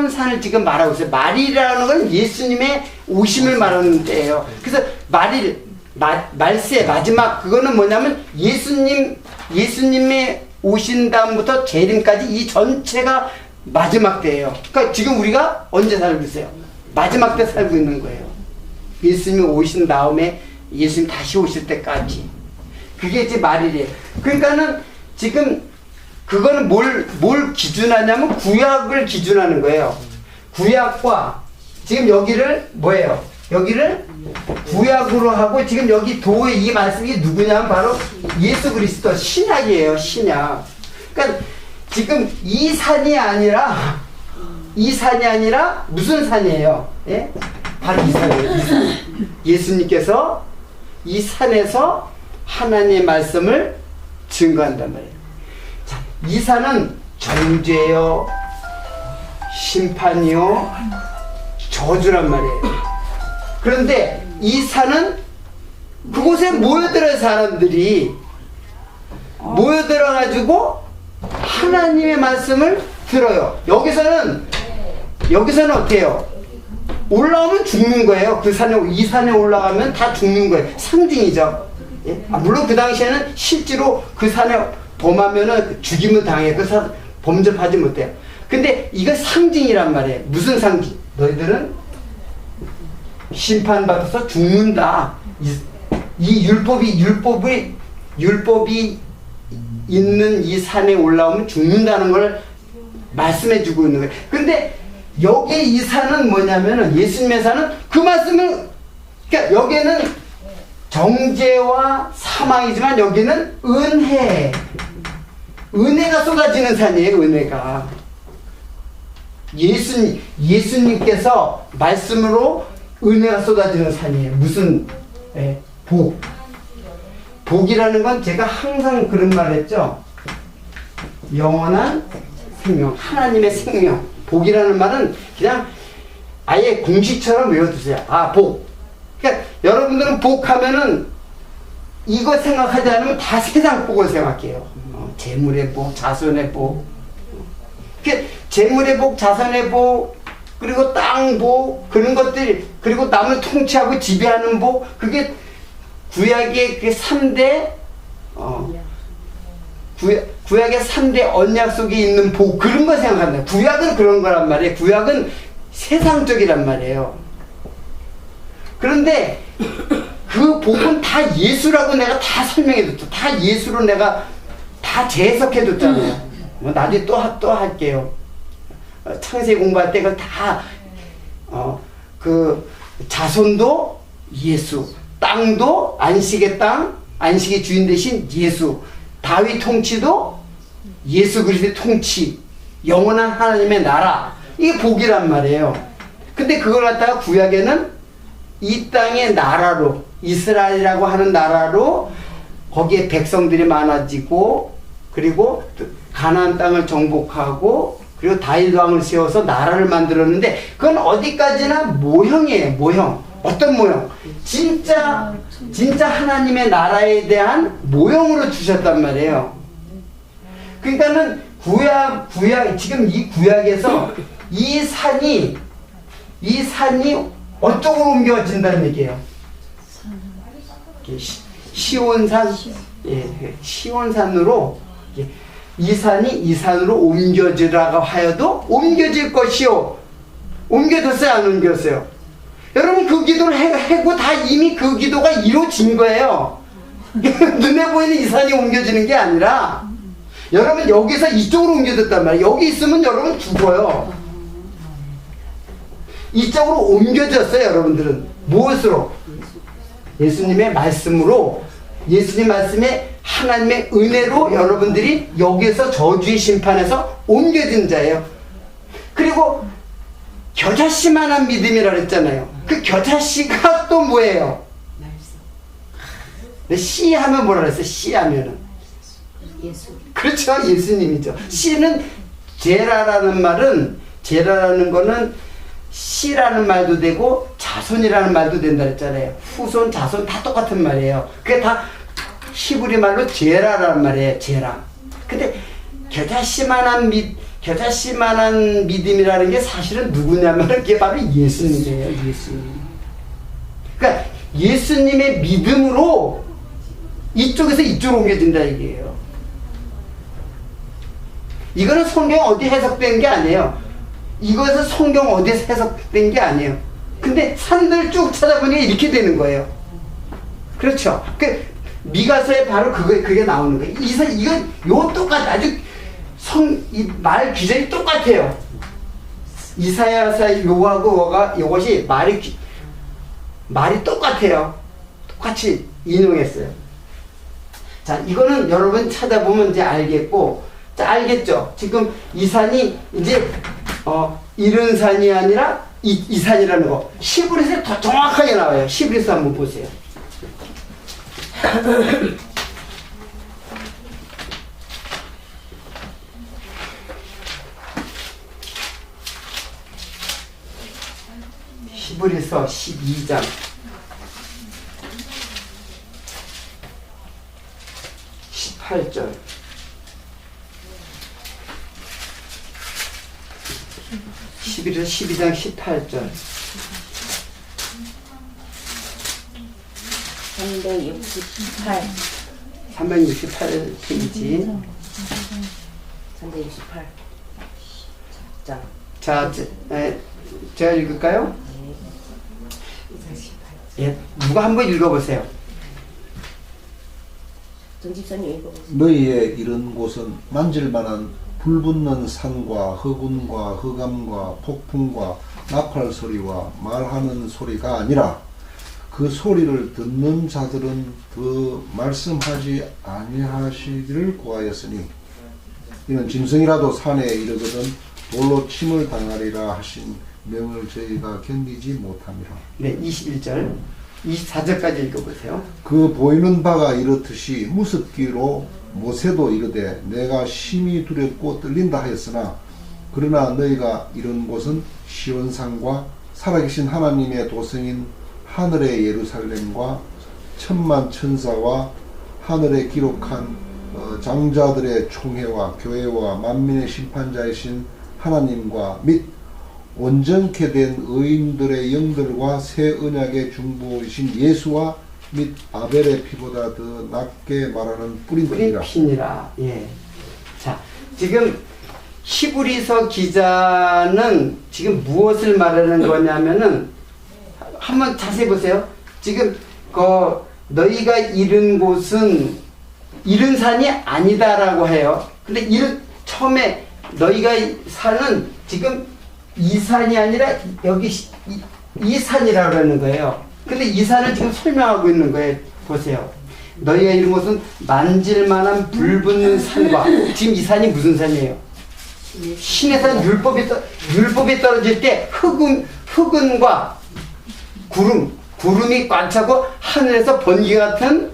산을 지금 말하고 있어요. 말이라는 건 예수님의 오심을 말하는 때예요. 그래서 말세 마지막 그거는 뭐냐면 예수님의 오신 다음부터 재림까지 이 전체가 마지막 때예요. 그러니까 지금 우리가 언제 살고 있어요? 마지막 때 살고 있는 거예요. 예수님이 오신 다음에 예수님 다시 오실 때까지. 그게 이제 말이래요. 그러니까는 지금 그거는 뭘 기준하냐면 구약을 기준하는 거예요. 구약과 지금 여기를 뭐예요? 여기를 구약으로 하고 지금 여기 도의 이 말씀이 누구냐면 바로 예수 그리스도 신약이에요. 신약. 그러니까 지금 이 산이 아니라 무슨 산이에요? 예? 바로 이 산이에요. 이 산. 예수님께서 이 산에서 하나님의 말씀을 증거한단 말이에요. 자, 이 산은 정죄요, 심판이요, 저주란 말이에요. 그런데 이 산은 그곳에 모여들어 사람들이 모여들어가지고 하나님의 말씀을 들어요. 여기서는 어때요? 올라오면 죽는 거예요. 이 산에 올라가면 다 죽는 거예요. 상징이죠. 예? 물론 그 당시에는 실제로 그 산에 범하면은 죽임을 당해요. 그 산 범접하지 못해요. 근데 이거 상징이란 말이에요. 무슨 상징? 너희들은 심판받아서 죽는다. 이 율법이 있는 이 산에 올라오면 죽는다는 걸 말씀해 주고 있는 거예요. 근데 여기 이 산은 뭐냐면은 예수님의 산은 그 말씀을, 그러니까 여기는 정죄와 사망이지만 여기는 은혜가 쏟아지는 산이에요. 은혜가. 예수님께서 말씀으로 은혜가 쏟아지는 산이에요. 무슨 복이라는 건 제가 항상 그런 말 했죠. 영원한 생명, 하나님의 생명. 복이라는 말은 그냥 아예 공식처럼 외워두세요. 복. 그러니까 여러분들은 복하면은 이거 생각하지 않으면 다 세상 복을 생각해요. 재물의 복, 자손의 복. 재물의 복, 자손의 복, 그리고 땅 복, 그런 것들이, 그리고 남을 통치하고 지배하는 복, 그게 구약의 그 3대, 구약의 3대 언약 속에 있는 복, 그런 거 생각한다. 구약은 그런 거란 말이에요. 구약은 세상적이란 말이에요. 그런데 그 복은 다 예수라고 내가 다 설명해줬죠. 다 예수로 내가 다 재해석해줬잖아요. 나중에 또 할게요. 창세기 공부할 때 그걸 다, 자손도 예수, 땅도 안식의 땅, 안식의 주인 대신 예수, 다윗 통치도 예수 그리스도의 통치, 영원한 하나님의 나라, 이게 복이란 말이에요. 근데 그걸 갖다가 구약에는 이 땅의 나라로, 이스라엘이라고 하는 나라로 거기에 백성들이 많아지고, 그리고 가나안 땅을 정복하고, 그리고 다윗 왕을 세워서 나라를 만들었는데, 그건 어디까지나 모형이에요. 모형. 어떤 모형? 진짜 하나님의 나라에 대한 모형으로 주셨단 말이에요. 그러니까는 구약 지금 이 구약에서 이 산이 어쪽으로 옮겨진다는 얘기예요. 시온산, 예, 시온산으로, 이 산으로 옮겨지라고 하여도 옮겨질 것이요. 옮겨졌어요, 안 옮겼어요? 여러분, 그 기도를 하고 다 이미 그 기도가 이루어진 거예요. 눈에 보이는 이 산이 옮겨지는 게 아니라, 여러분, 여기서 이쪽으로 옮겨졌단 말이에요. 여기 있으면 여러분 죽어요. 이쪽으로 옮겨졌어요, 여러분들은. 무엇으로? 예수님의 말씀으로, 예수님 말씀에 하나님의 은혜로 여러분들이 여기에서 저주의 심판에서 옮겨진 자예요. 그리고 겨자씨만한 믿음이라 그랬잖아요. 그 겨자씨가 또 뭐예요? 씨 하면 뭐라 그랬어요? 씨 하면은 예수. 그렇죠, 예수님이죠. 씨는 제라라는 거는 씨라는 말도 되고 자손이라는 말도 된다 그랬잖아요. 후손, 자손 다 똑같은 말이에요. 그게 다 히브리 말로 제라라는 말이에요. 제라. 근데 겨자씨만한 믿음이라는 게 사실은 누구냐면 그게 바로 예수님이에요. 예수님. 그러니까 예수님의 믿음으로 이쪽에서 이쪽으로 옮겨진다 얘기예요. 이거는 성경 어디 해석된 게 아니에요. 이것은 성경 어디에서 해석된 게 아니에요. 근데 산들 쭉 찾아보니까 이렇게 되는 거예요. 그렇죠. 그 미가서에 바로 그게 나오는 거예요. 이건 똑같아. 아주 이 말 기절이 똑같아요. 이사야서 요하고 요것이 말이 똑같아요. 똑같이 인용했어요. 자, 이거는 여러분 찾아보면 이제 알겠고, 자, 알겠죠? 지금 이 산이 이제 이른 산이 아니라 이 산이라는 거. 히브리서에 더 정확하게 나와요. 히브리서 한번 보세요. 히브리서 12장 18절. 히브리서 12장 18절. 368. 368페이지. 368. 자. 자, 제가 읽을까요? 예, 누가 한번 읽어보세요. 정집사님 읽어보세요. 너희의 이런 곳은 만질만한 불붙는 산과 허군과 흑암과 폭풍과 나팔 소리와 말하는 소리가 아니라 그 소리를 듣는 자들은 더 말씀하지 아니하시기를 구하였으니 이는 짐승이라도 산에 이르거든 돌로 침을 당하리라 하신 명을 저희가 견디지 못함이라. 네, 21절 24절까지 읽어보세요. 그 보이는 바가 이렇듯이 무섭기로 모세도 이르되 내가 심히 두렵고 떨린다 하였으나 그러나 너희가 이런 곳은 시온산과 살아계신 하나님의 도성인 하늘의 예루살렘과 천만 천사와 하늘에 기록한 장자들의 총회와 교회와 만민의 심판자이신 하나님과 및 온전케 된 의인들의 영들과 새 언약의 중보이신 예수와 및 아벨의 피보다 더 낫게 말하는 뿌린들이라. 뿌린피니라. 예. 자, 지금 히브리서 기자는 지금 무엇을 말하는 거냐면은 한번 자세히 보세요. 지금 너희가 이른 곳은 이른 산이 아니다라고 해요. 근데 처음에 너희가 산은 지금 이 산이 아니라 여기 이 산이라고 하는 거예요. 근데 이 산을 지금 설명하고 있는 거예요. 보세요. 너희가 이런 곳은 만질만한 불붙는 산과, 지금 이 산이 무슨 산이에요? 신의 산, 율법이 떨어질 때 흑은과 구름, 구름이 꽉 차고 하늘에서 번개 같은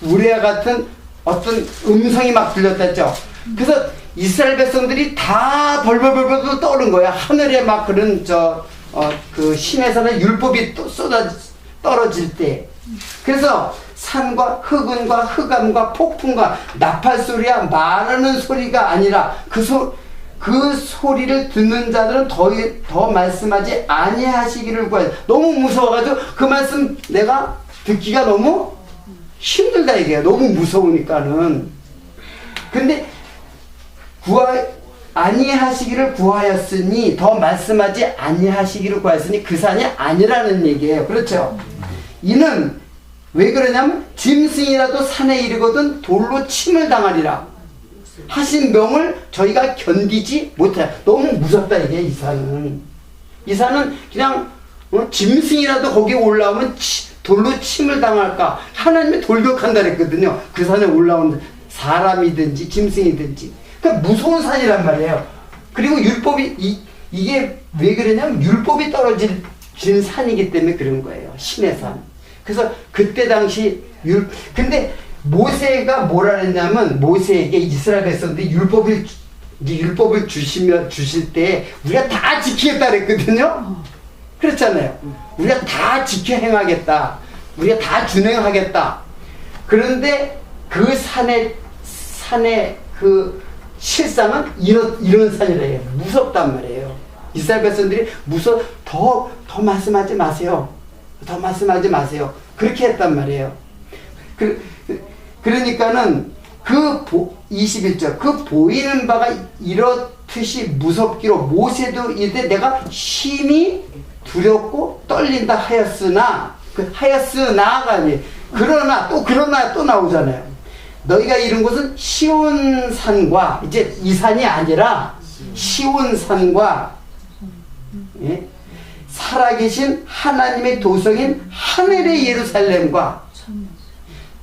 우레와 같은 어떤 음성이 막 들렸다죠. 그래서 이스라엘 백성들이 다 벌벌벌벌 떠오른 거야. 하늘에 막 그런 그 신에서는 율법이 또 떨어질 때. 그래서 산과 흑운과 흑암과 폭풍과 나팔 소리야 말하는 소리가 아니라 그 소리를 듣는 자들은 더 말씀하지 아니하시기를 구하여. 너무 무서워가지고 그 말씀 내가 듣기가 너무 힘들다 이게요. 너무 무서우니까는. 근데 아니하시기를 구하였으니, 더 말씀하지 아니하시기를 구하였으니 그 산이 아니라는 얘기예요. 그렇죠? 이는 왜 그러냐면 짐승이라도 산에 이르거든 돌로 침을 당하리라 하신 명을 저희가 견디지 못해요. 너무 무섭다 이게. 이 산은 그냥 짐승이라도 거기에 올라오면 돌로 침을 당할까. 하나님이 돌격한다 그랬거든요. 그 산에 올라오는 사람이든지 짐승이든지. 그러니까 무서운 산이란 말이에요. 그리고 율법이 이게 왜 그러냐면 율법이 떨어진 산이기 때문에 그런 거예요. 신의 산. 그래서 그때 당시 근데 모세가 뭐라 했냐면, 모세에게 이스라엘 백성들이 율법을 주실 때 우리가 다 지키겠다 그랬거든요. 그렇잖아요. 우리가 다 지켜 행하겠다. 우리가 다 준행하겠다. 그런데 그 산의 그 실상은 이런 산이래요. 무섭단 말이에요. 이스라엘 백성들이 더 말씀하지 마세요. 더 말씀하지 마세요. 그렇게 했단 말이에요. 그러니까는 21절 그 보이는 바가 이렇듯이 무섭기로 모세도 이때 내가 심히 두렵고 떨린다 하였으나가 아니에요. 그러나 또 나오잖아요. 너희가 이룬 곳은 시온산과, 이제 이 산이 아니라 시온산과, 예? 살아계신 하나님의 도성인 하늘의 예루살렘과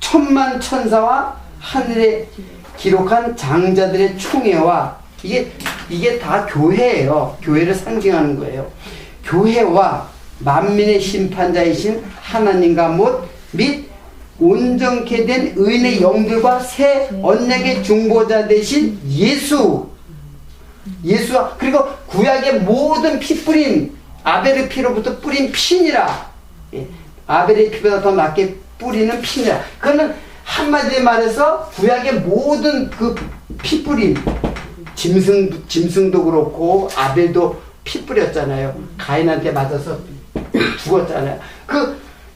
천만 천사와 하늘에 기록한 장자들의 총회와, 이게 다 교회예요. 교회를 상징하는 거예요. 교회와 만민의 심판자이신 하나님과 및 온전케 된 의인의 영들과 새 언약의 중보자 되신 예수와, 그리고 구약의 모든 피뿌린 아벨의 피로부터 뿌린 피니라. 아벨의 피보다 더 낫게 뿌리는 피니라. 그거는 한마디로 말해서 구약의 모든 그 피뿌린, 짐승도 그렇고 아벨도 피 뿌렸잖아요. 가인한테 맞아서 죽었잖아요.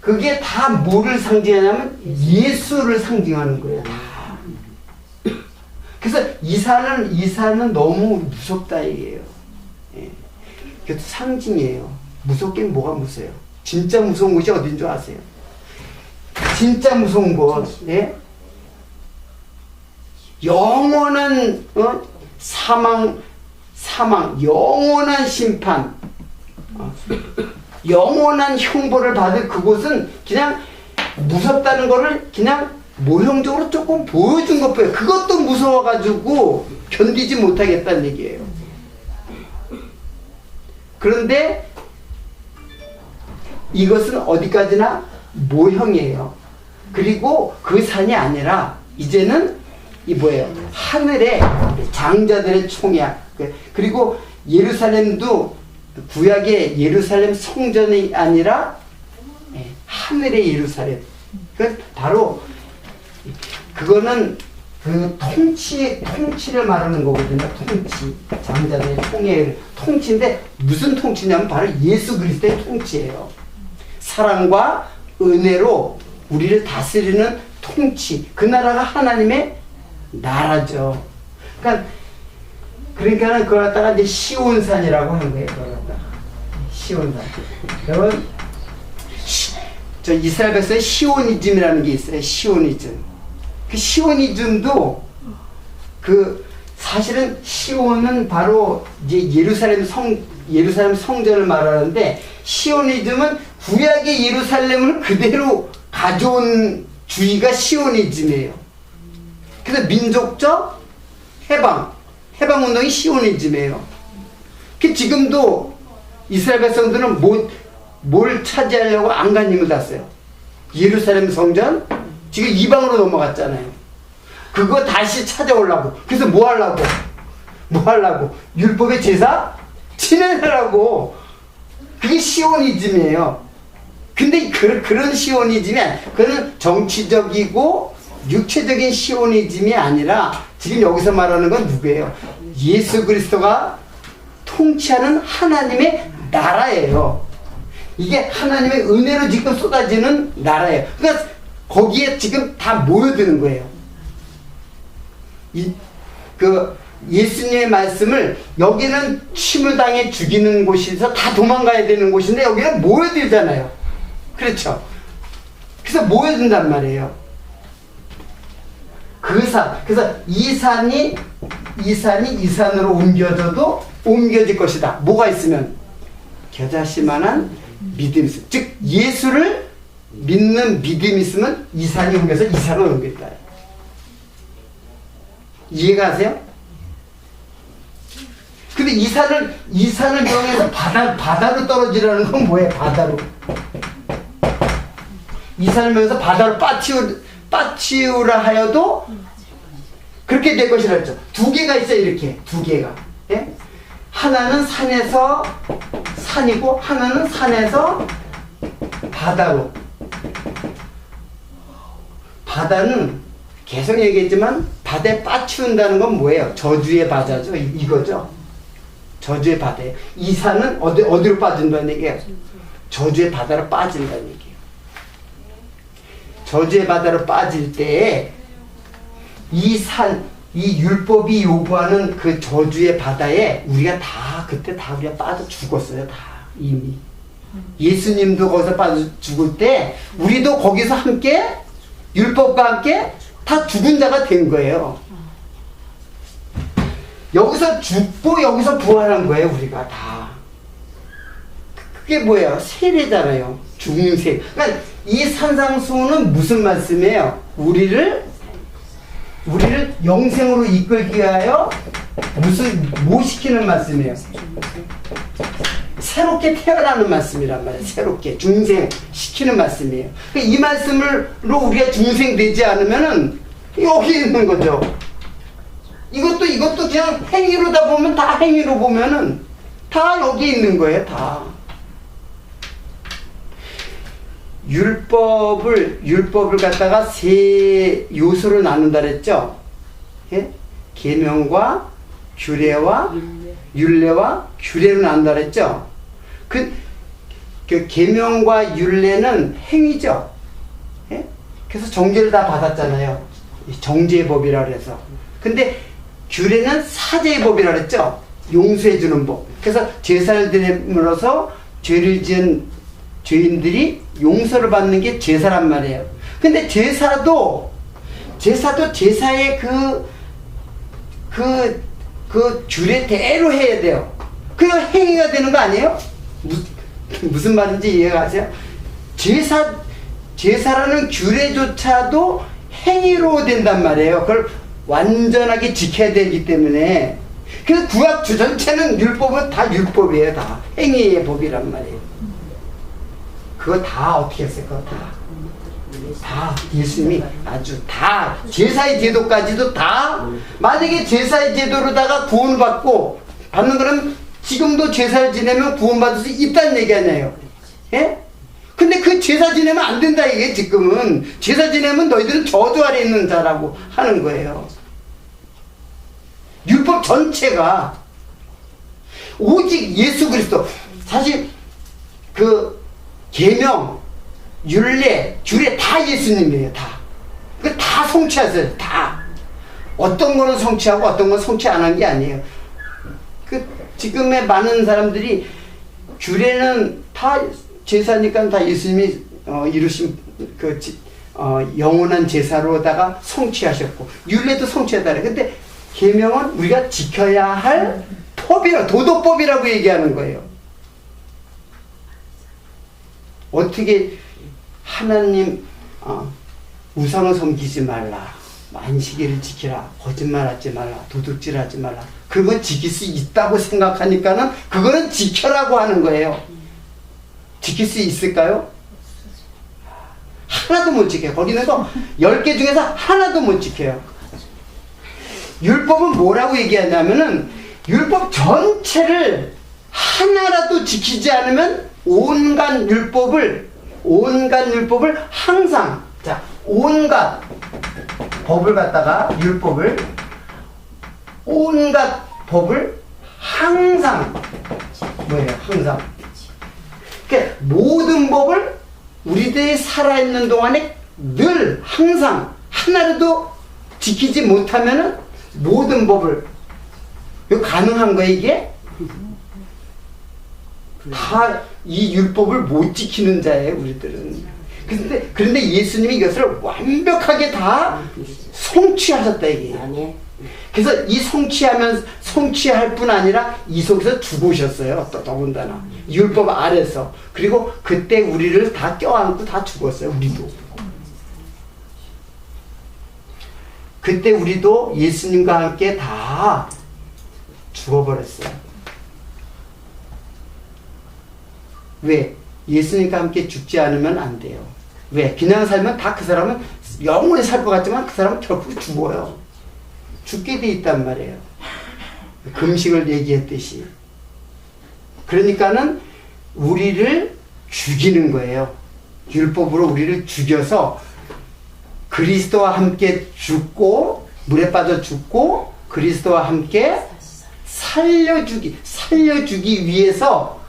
그게 다 뭐를 상징하냐면 예수를 상징하는 거예요. 다. 그래서 이 산은 너무 무섭다 이게요. 예. 그것도 상징이에요. 무섭긴 뭐가 무서워요. 진짜 무서운 곳이 어딘 줄 아세요? 진짜 무서운 곳, 예? 영원한 사망, 영원한 심판, 영원한 형벌을 받을 그곳은 그냥 무섭다는 거를 그냥 모형적으로 조금 보여준 것뿐이에요. 그것도 무서워가지고 견디지 못하겠다는 얘기예요. 그런데 이것은 어디까지나 모형이에요. 그리고 그 산이 아니라 이제는 하늘의 장자들의 총회야. 그리고 예루살렘도 구약의 예루살렘 성전이 아니라 하늘의 예루살렘. 바로 그거는 그 통치를 말하는 거거든요. 통치. 장자들의 통치인데 무슨 통치냐면 바로 예수 그리스도의 통치예요. 사랑과 은혜로 우리를 다스리는 통치. 그 나라가 하나님의 나라죠. 그러니까는 그걸 갖다가 이제 시온산이라고 하는 거예요. 그걸 갖다가 시온산. 여러분, 저 이스라엘 백성의 시오니즘이라는 게 있어요. 시오니즘. 그 시오니즘도 사실은 시온은 바로 이제 예루살렘 성전을 말하는데, 시오니즘은 구약의 예루살렘을 그대로 가져온 주의가 시오니즘이에요. 그래서 민족적 해방운동이 시오니즘이에요. 지금도 이스라엘 백성들은 뭘 차지하려고 안간힘을 땄어요. 예루살렘 성전 지금 이방으로 넘어갔잖아요. 그거 다시 찾아오려고. 그래서 뭐 하려고? 율법의 제사 지내려고. 그게 시오니즘이에요. 근데 그런 시오니즘이 그건 정치적이고 육체적인 시오니즘이 아니라 지금 여기서 말하는 건 누구예요? 예수 그리스도가 통치하는 하나님의 나라예요. 이게 하나님의 은혜로 지금 쏟아지는 나라예요. 그러니까 거기에 지금 다 모여드는 거예요. 예수님의 말씀을 여기는 침을 당해 죽이는 곳에서 다 도망가야 되는 곳인데 여기는 모여들잖아요. 그렇죠? 그래서 모여든단 말이에요. 그래서 이 산이 이 산으로 옮겨져도 옮겨질 것이다. 뭐가 있으면? 겨자씨만한 믿음이 있으면. 즉 예수를 믿는 믿음이 있으면 이 산이 옮겨서 이 산으로 옮긴다. 이해가 가세요? 근데 이 산을 이용해서 바다로 떨어지라는 건 뭐예요? 바다로. 이 산을 이용해서 바다로 빠치우라 하여도 그렇게 될 것이라 했죠. 두 개가 있어요, 이렇게. 두 개가. 예? 하나는 산에서 산이고, 하나는 산에서 바다로. 바다는 계속 얘기했지만, 바다에 빠치운다는 건 뭐예요? 저주의 바다죠. 이거죠. 저주의 바다예요. 이 산은 어디로 빠진다는 얘기예요? 저주의 바다로 빠진다는 얘기예요. 저주의 바다로 빠질 때에 이 율법이 요구하는 그 저주의 바다에 우리가 그때 우리가 빠져 죽었어요. 다 이미. 예수님도 거기서 빠져 죽을 때 우리도 거기서 함께 율법과 함께 다 죽은 자가 된 거예요. 여기서 죽고 여기서 부활한 거예요. 우리가 다. 그게 뭐예요? 세례잖아요. 죽는 세례. 그러니까 이 산상수훈은 무슨 말씀이에요? 우리를 영생으로 이끌기 위하여 뭐 시키는 말씀이에요? 새롭게 태어나는 말씀이란 말이에요. 새롭게 중생시키는 말씀이에요. 그러니까 이 말씀으로 우리가 중생되지 않으면은 여기 있는 거죠. 이것도 그냥 행위로다 보면 다 행위로 보면은 다 여기 있는 거예요. 다. 율법을 갖다가 세 요소로 나눈다 그랬죠? 예? 계명과 규례와 율례와 규례로 나눈다 그랬죠? 그 계명과 율례는 행위죠. 예? 그래서 정죄를 다 받았잖아요. 정죄의 법이라 그래서. 근데 규례는 사죄의 법이라 그랬죠? 용서해 주는 법. 그래서 제사를 드림으로써 죄를 지은 죄인들이 용서를 받는 게 제사란 말이에요. 근데 제사도 제사의 그 규례대로 해야 돼요. 그럼 행위가 되는 거 아니에요? 무슨 말인지 이해가 가세요? 제사라는 규례조차도 행위로 된단 말이에요. 그걸 완전하게 지켜야 되기 때문에. 그래서 구약 전체는 율법은 다 율법이에요. 다 행위의 법이란 말이에요. 그거 다 어떻게 했어요? 그거 다 예수님이 아주 다 제사의 제도까지도 다. 만약에 제사의 제도로다가 구원을 받는 거는 지금도 제사를 지내면 구원받을 수 있다는 얘기 아니에요? 예? 근데 그 제사 지내면 안 된다 이게 지금은. 제사 지내면 너희들은 저주 아래 있는 자라고 하는 거예요. 율법 전체가 오직 예수 그리스도. 사실 그 계명, 율례, 규례 다 예수님이에요. 다 성취하세요. 다. 어떤 거는 성취하고 어떤 건 성취 안 한 게 아니에요. 지금의 많은 사람들이 규례는 다 제사니까 다 예수님이 이루신 영원한 제사로다가 성취하셨고, 율례도 성취하다래. 근데 계명은 우리가 지켜야 할 도덕법이라고 얘기하는 거예요. 어떻게 하나님 우상을 섬기지 말라, 안식일을 지키라, 거짓말하지 말라, 도둑질하지 말라. 그건 지킬 수 있다고 생각하니까는 그거는 지켜라고 하는 거예요. 지킬 수 있을까요? 하나도 못 지켜요. 거기 있는 거 10개 중에서 하나도 못 지켜요. 율법은 뭐라고 얘기하냐면은 율법 전체를 하나라도 지키지 않으면 온갖 율법을 항상, 자, 온갖 법을 갖다가 율법을 온갖 법을 항상 뭐예요? 항상. 그러니까 모든 법을 우리들이 살아있는 동안에 늘 항상 하나라도 지키지 못하면은 모든 법을, 이거 가능한 거예요, 이게? 다 이 율법을 못 지키는 자예요, 우리들은. 그런데 예수님이 이것을 완벽하게 다 성취하셨다, 이게. 아니. 그래서 이 성취할 뿐 아니라 이 속에서 죽으셨어요. 또 더군다나 율법 아래서. 그리고 그때 우리를 다 껴안고 다 죽었어요. 우리도. 그때 우리도 예수님과 함께 다 죽어버렸어요. 왜? 예수님과 함께 죽지 않으면 안 돼요. 왜? 그냥 살면 다 그 사람은 영원히 살 것 같지만 그 사람은 결국 죽어요. 죽게 돼 있단 말이에요. 금식을 얘기했듯이. 그러니까는 우리를 죽이는 거예요. 율법으로 우리를 죽여서 그리스도와 함께 죽고 물에 빠져 죽고 그리스도와 함께 살려주기 위해서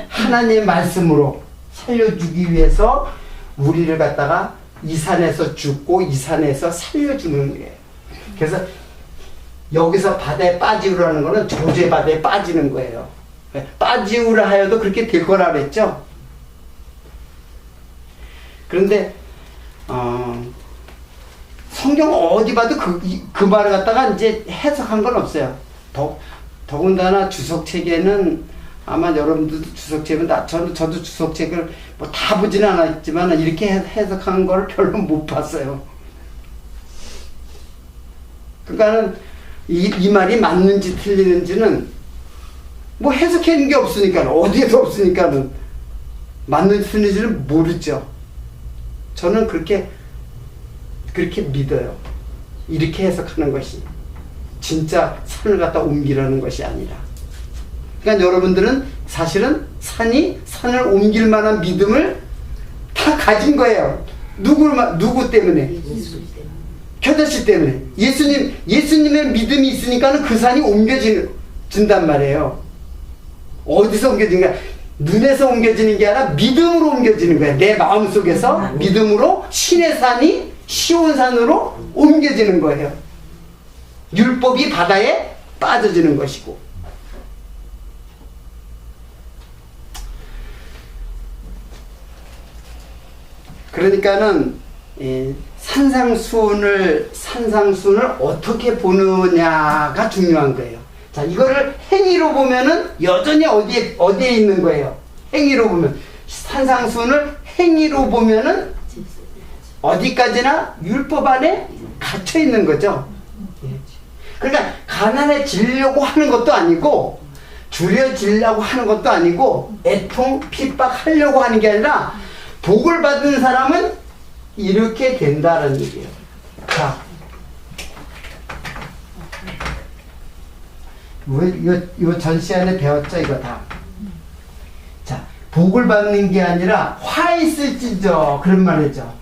하나님의 말씀으로 살려주기 위해서 우리를 갖다가 이 산에서 죽고 이 산에서 살려주는 거예요. 그래서 여기서 바다에 빠지우라는 거는 저주의 바다에 빠지는 거예요. 빠지우라 하여도 그렇게 될 거라 그랬죠. 그런데 성경 어디 봐도 그 말을 갖다가 이제 해석한 건 없어요. 더군다나 주석책에는 아마 여러분들도 주석책은 저도 주석책을 뭐 다 보지는 않았지만 이렇게 해석한 걸 별로 못 봤어요. 그러니까는 이 말이 맞는지 틀리는지는 뭐 해석하는 게 없으니까 어디에도 없으니까는 맞는지 틀리는지는 모르죠. 저는 그렇게 믿어요. 이렇게 해석하는 것이 진짜 산을 갖다 옮기라는 것이 아니라. 그러니까 여러분들은 사실은 산을 옮길 만한 믿음을 다 가진 거예요. 누구 때문에? 겨자씨 때문에. 예수님의 믿음이 있으니까는 그 산이 옮겨진단 말이에요. 어디서 옮겨지는 거야? 눈에서 옮겨지는 게 아니라 믿음으로 옮겨지는 거야. 내 마음속에서 믿음으로 신의 산이 시온산으로 옮겨지는 거예요. 율법이 바다에 빠져지는 것이고. 그러니까는 산상수훈을 어떻게 보느냐가 중요한 거예요. 자, 이거를 행위로 보면은 여전히 어디에 있는 거예요? 행위로 보면 산상수훈을 행위로 보면은 어디까지나 율법 안에 갇혀 있는 거죠. 그러니까 가난해지려고 하는 것도 아니고 줄여지려고 하는 것도 아니고 애통 핍박하려고 하는 게 아니라 복을 받은 사람은 이렇게 된다는 얘기예요. 자, 요 전 시간에 배웠죠, 이거 다. 자, 복을 받는 게 아니라 화 있을지죠. 그런 말이죠.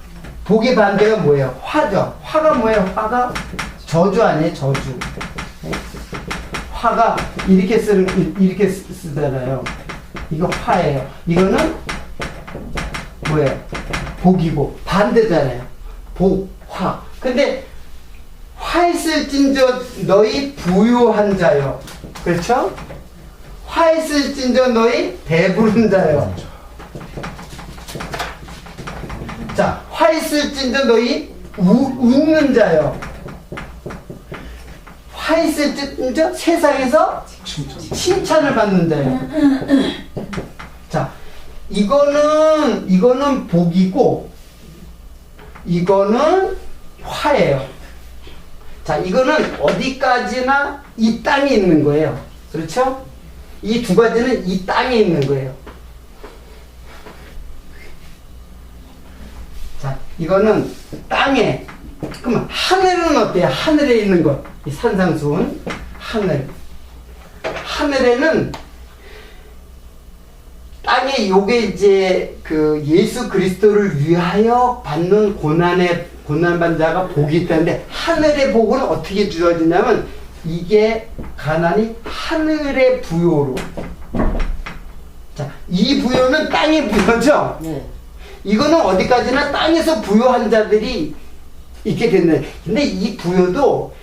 복의 반대가 뭐예요? 화죠. 화가 뭐예요? 화가 저주 아니에요, 저주. 화가 이렇게 쓰잖아요. 이거 화예요. 이거는 뭐예요? 복이고 반대잖아요. 복, 화. 근데 화 있을진저 너희 부유한 자요. 그렇죠? 화 있을진저 너희 배부른 자요. 자, 화 있을진저 너희 웃는 자요. 화 있을진저 세상에서 칭찬을 받는 자요. 자, 이거는 복이고 이거는 화예요. 자, 이거는 어디까지나 이 땅에 있는 거예요. 그렇죠? 이 두 가지는 이 땅에 있는 거예요. 자, 이거는 땅에. 그럼 하늘은 어때요? 하늘에 있는 것. 이 산상수훈 하늘. 하늘에는 땅에 요게 이제 그 예수 그리스도를 위하여 받는 고난받는 자가 복이 있다는데, 하늘의 복은 어떻게 주어지냐면 이게 가난이 하늘의 부요로. 자, 이 부요는 땅의 부요죠. 네. 이거는 어디까지나 땅에서 부요한 자들이 있게 됐는데, 근데 이 부요도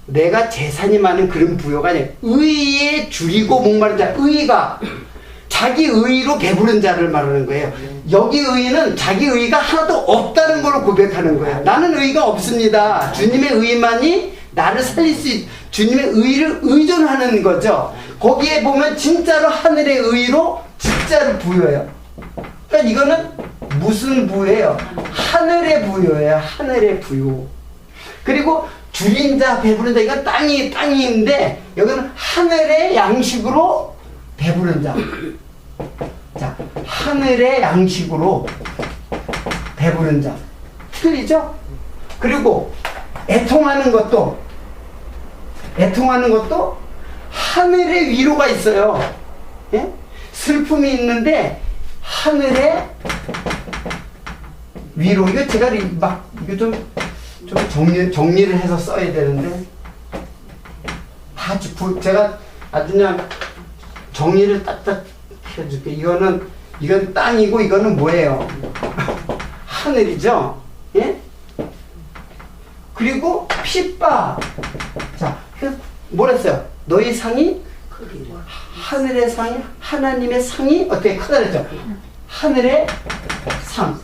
내가 재산이 많은 그런 부요가 아니에요. 의에 줄이고 목마른 자, 의가 자기 의로 배부른 자를 말하는 거예요. 여기 의는 자기 의가 하나도 없다는 걸 고백하는 거예요. 나는 의가 없습니다. 주님의 의만이 나를 살릴 수 주님의 의를 의존하는 거죠. 거기에 보면 진짜로 하늘의 의로 진짜로 부여예요. 그러니까 이거는 무슨 부여예요? 하늘의 부여예요. 하늘의 부여. 그리고 줄인 자, 배부른 자, 이건 땅인데 여기는 하늘의 양식으로 배부른 자. 자, 하늘의 양식으로 배부른 자. 틀리죠? 그리고 애통하는 것도 하늘의 위로가 있어요. 예? 슬픔이 있는데 하늘의 위로. 이거 제가 이거 좀 정리를 해서 써야 되는데, 제가 아주 그냥 정리를 딱딱 해줄게. 이건 땅이고 이거는 뭐예요? 하늘이죠. 예? 그리고 핏바. 자, 뭐랬어요? 너희 상이 하늘의 상이, 하나님의 상이 어떻게 크다 그랬죠? 하늘의 상.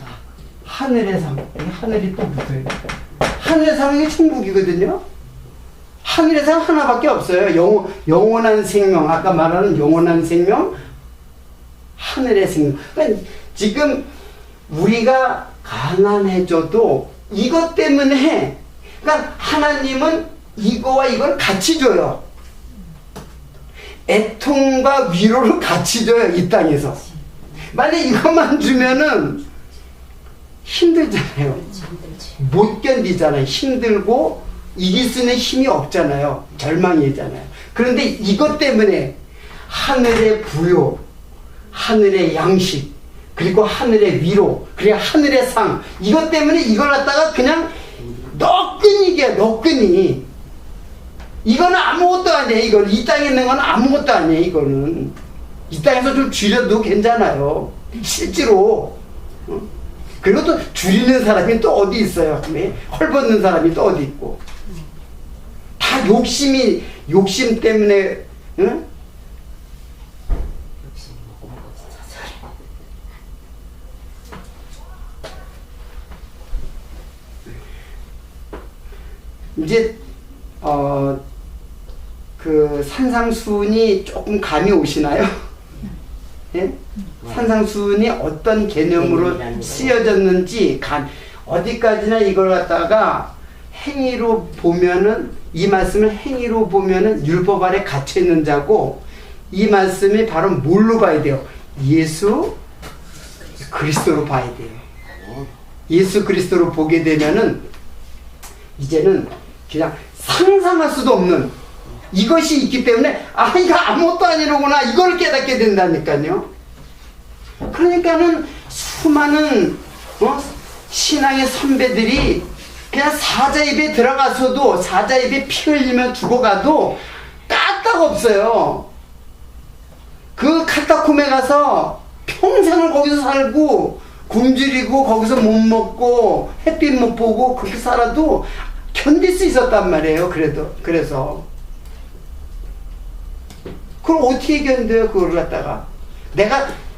하늘의 상. 하늘이 또 붙어요. 하늘의 상이 천국이거든요. 하늘의 상 하나밖에 없어요. 영원한 생명. 아까 말하는 영원한 생명. 하늘의 생명. 그러니까 지금 우리가 가난해져도 이것 때문에, 그러니까 하나님은 이거와 이걸 같이 줘요. 애통과 위로를 같이 줘요. 이 땅에서. 만약 이것만 주면은 힘들잖아요. 못 견디잖아요. 힘들고 이길 수 있는 힘이 없잖아요. 절망이잖아요. 그런데 이것 때문에 하늘의 부요, 하늘의 양식, 그리고 하늘의 위로, 그리고 하늘의 상, 이것 때문에 이걸 갖다가 그냥 너끈히 이거는 아무것도 아니에요. 이거는 이 땅에 있는 건 아무것도 아니에요. 이거는 이 땅에서 좀 줄여도 괜찮아요. 실제로. 그리고 또 줄이는 사람이 또 어디 있어요? 네? 헐벗는 사람이 또 어디 있고. 다 욕심 때문에. 응? 이제 그 산상수훈이 조금 감이 오시나요? 예? 산상수훈이 어떤 개념으로 쓰여졌는지 어디까지나 이걸 갖다가 행위로 보면은, 이 말씀을 행위로 보면은 율법 아래 갇혀 있는 자고, 이 말씀이 바로 뭘로 봐야 돼요? 예수 그리스도로 봐야 돼요. 예수 그리스도로 보게 되면은 이제는 그냥 상상할 수도 없는 이것이 있기 때문에, 이거 아무것도 아니로구나, 이걸 깨닫게 된다니까요. 그러니까는 수많은 신앙의 선배들이 그냥 사자 입에 들어가서도, 사자 입에 피 흘리며 죽어가도 까딱없어요. 그 카타콤에 가서 평생을 거기서 살고 굶주리고 거기서 못 먹고 햇빛 못 보고 그렇게 살아도 견딜 수 있었단 말이에요. 그래서 그걸 어떻게 견뎌요? 그걸 갖다가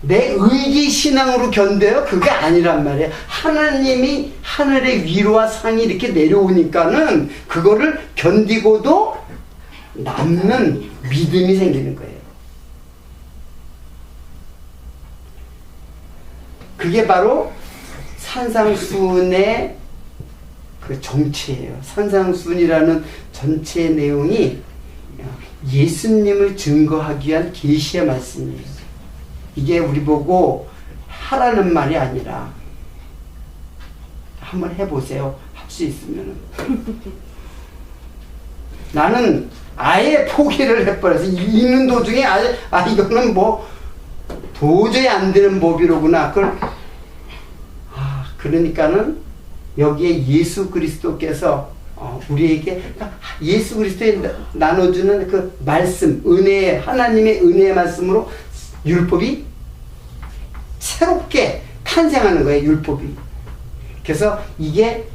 내 의기 신앙으로 견뎌요? 그게 아니란 말이에요. 하나님이 하늘의 위로와 상이 이렇게 내려오니까는 그거를 견디고도 남는 믿음이 생기는 거예요. 그게 바로 산상수훈의 그 정체예요. 산상수훈이라는 전체 내용이 예수님을 증거하기 위한 계시의 말씀이에요. 이게 우리 보고 하라는 말이 아니라 한번 해보세요. 할 수 있으면은. 나는 아예 포기를 해버려서 읽는 도중에 아예 이거는 뭐 도저히 안 되는 법이로구나. 그러니까는 여기에 예수 그리스도께서 우리에게 예수 그리스도에 나눠주는 그 말씀, 은혜, 하나님의 은혜의 말씀으로 율법이 새롭게 탄생하는 거예요. 율법이. 그래서 이게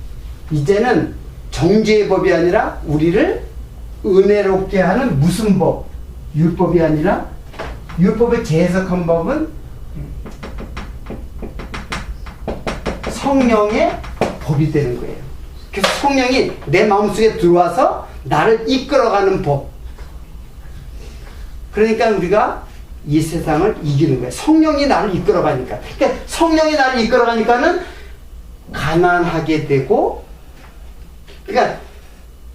이제는 정죄의 법이 아니라 우리를 은혜롭게 하는 무슨 법? 율법이 아니라 율법을 재해석한 법은 성령의 법이 되는 거예요. 그래서 성령이 내 마음속에 들어와서 나를 이끌어가는 법. 그러니까 우리가 이 세상을 이기는 거예요. 성령이 나를 이끌어가니까. 그러니까 성령이 나를 이끌어가니까는 가난하게 되고, 그러니까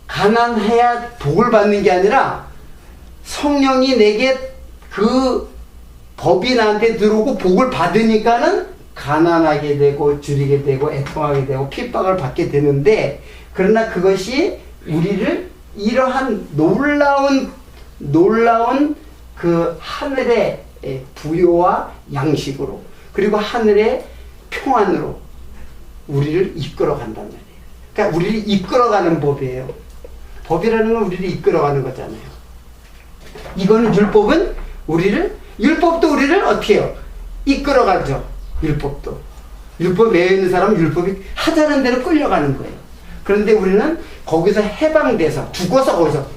가난해야 복을 받는 게 아니라 성령이 내게 그 법이 나한테 들어오고 복을 받으니까는 가난하게 되고 줄이게 되고 애통하게 되고 핍박을 받게 되는데, 그러나 그것이 우리를 이러한 놀라운 그 하늘의 부요와 양식으로, 그리고 하늘의 평안으로 우리를 이끌어 간단 말이에요. 그러니까 우리를 이끌어가는 법이에요. 법이라는 건 우리를 이끌어가는 거잖아요. 이거는 율법도 우리를 어떻게 해요? 이끌어가죠. 율법도. 율법 외에 있는 사람은 율법이 하자는 대로 끌려가는 거예요. 그런데 우리는 거기서 해방돼서 죽어서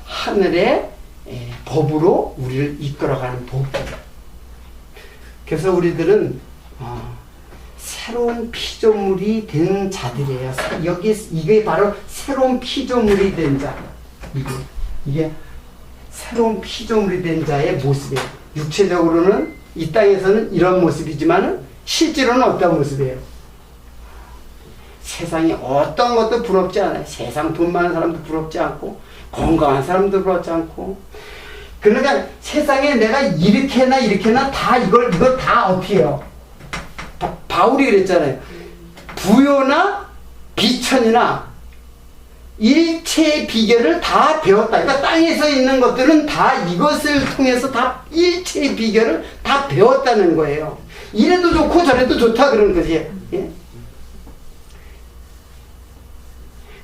하늘의 법으로 우리를 이끌어가는 법이에요. 그래서 우리들은 새로운 피조물이 된 자들이에요. 이게 바로 새로운 피조물이 된 자. 이게 새로운 피조물이 된 자의 모습이에요. 육체적으로는 이 땅에서는 이런 모습이지만 실제로는 어떤 모습이에요? 세상에 어떤 것도 부럽지 않아요. 세상 돈 많은 사람도 부럽지 않고 건강한 사람도 부럽지 않고. 그러니까 세상에 내가 이렇게나 다 이걸 다 어떻게 해요? 바울이 그랬잖아요. 부요나 비천이나 일체의 비결을 다 배웠다. 그러니까 땅에서 있는 것들은 다 이것을 통해서 다 일체의 비결을 다 배웠다는 거예요. 이래도 좋고 저래도 좋다 그런 거지. 예?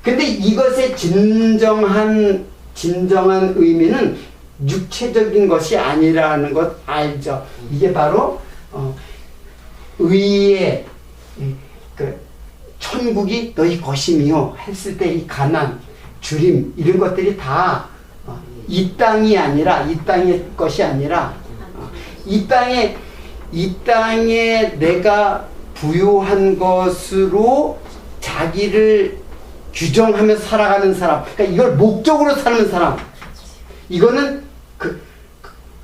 근데 이것의 진정한 의미는 육체적인 것이 아니라는 것 알죠? 이게 바로 의의 천국이 너희 것이며 했을 때 이 가난, 주림 이런 것들이 다 이 땅이 아니라, 이 땅의 것이 아니라 이 땅에 내가 부요한 것으로 자기를 규정하면서 살아가는 사람, 그러니까 이걸 목적으로 사는 사람, 이거는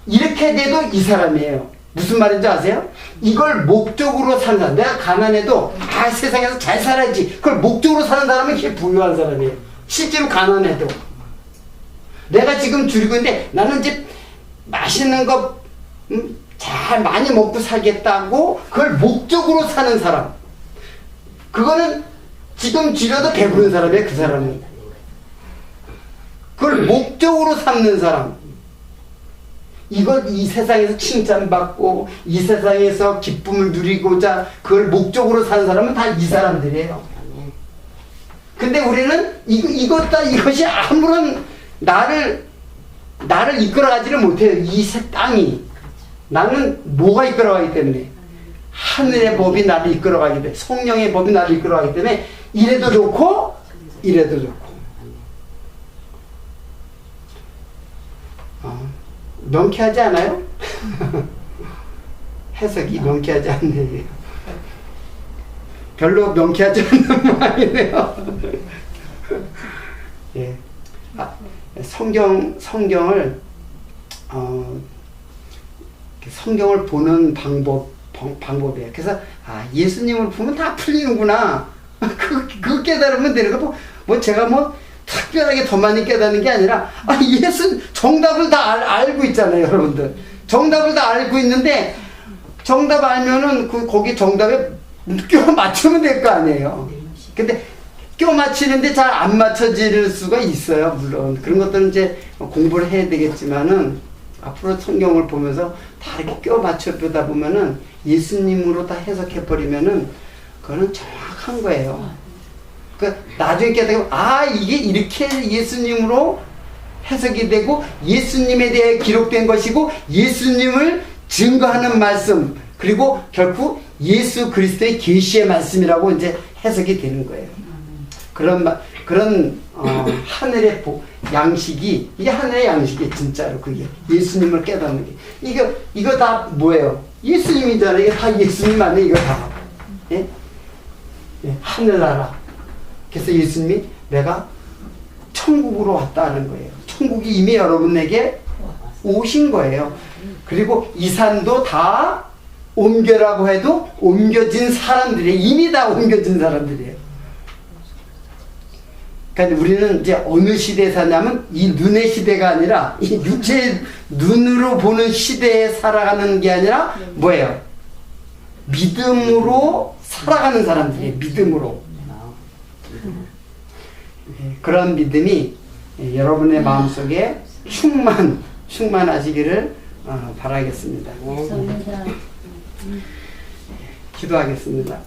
이렇게 돼도 이 사람이에요. 무슨 말인지 아세요? 이걸 목적으로 사는 사람. 내가 가난해도 세상에서 잘 살아야지. 그걸 목적으로 사는 사람은 이게 부유한 사람이에요. 실제로 가난해도. 내가 지금 줄이고 있는데 나는 이제 맛있는 거 잘 많이 먹고 살겠다고 그걸 목적으로 사는 사람. 그거는 지금 줄여도 배부른 사람이에요. 그 사람은. 그걸 목적으로 삼는 사람. 이 세상에서 칭찬받고 이 세상에서 기쁨을 누리고자 그걸 목적으로 사는 사람은 다 이 사람들이에요. 근데 우리는 이것이 아무런 나를 이끌어가지를 못해요. 이 땅이. 나는 뭐가 이끌어가기 때문에? 하늘의 법이 나를 이끌어가기 때문에, 성령의 법이 나를 이끌어가기 때문에 이래도 좋고 이래도 좋고. 명쾌하지 않아요? 해석이 명쾌하지 않네요. 별로 명쾌하지 않는 모양이네요. 예. 성경을 보는 방법이에요. 그래서 예수님을 보면 다 풀리는구나. 그거 깨달으면 되는 거. 뭐 제가 특별하게 더 많이 깨닫는 게 아니라 예수 정답을 다 알고 있잖아요, 여러분들. 정답을 다 알고 있는데 정답 알면은 거기 정답에 껴 맞추면 될 거 아니에요. 근데 껴 맞추는데 잘 안 맞춰질 수가 있어요. 물론 그런 것들은 이제 공부를 해야 되겠지만은 앞으로 성경을 보면서 다 이렇게 껴 맞춰 보다 보면은 예수님으로 다 해석해 버리면은 그거는 정확한 거예요. 그 나중에 깨닫고 아 이게 이렇게 예수님으로 해석이 되고 예수님에 대해 기록된 것이고 예수님을 증거하는 말씀 그리고 결국 예수 그리스도의 계시의 말씀이라고 이제 해석이 되는 거예요. 그런 하늘의 양식이 이게 하늘의 양식이 진짜로 그게 예수님을 깨닫는 게 이거 다 뭐예요? 예수님이잖아요. 이게 다 예수님 안에 이거 다 예? 예, 하늘나라. 그래서 예수님이 내가 천국으로 왔다는 거예요. 천국이 이미 여러분에게 오신 거예요. 그리고 이 산도 다 옮겨라고 해도 옮겨진 사람들이에요. 이미 다 옮겨진 사람들이에요. 그러니까 우리는 이제 어느 시대에 사냐면 이 눈의 시대가 아니라 이 육체의 눈으로 보는 시대에 살아가는 게 아니라 뭐예요? 믿음으로 살아가는 사람들이에요. 믿음으로. 그런 믿음이 여러분의 마음속에 충만하시기를 바라겠습니다. 기도하겠습니다.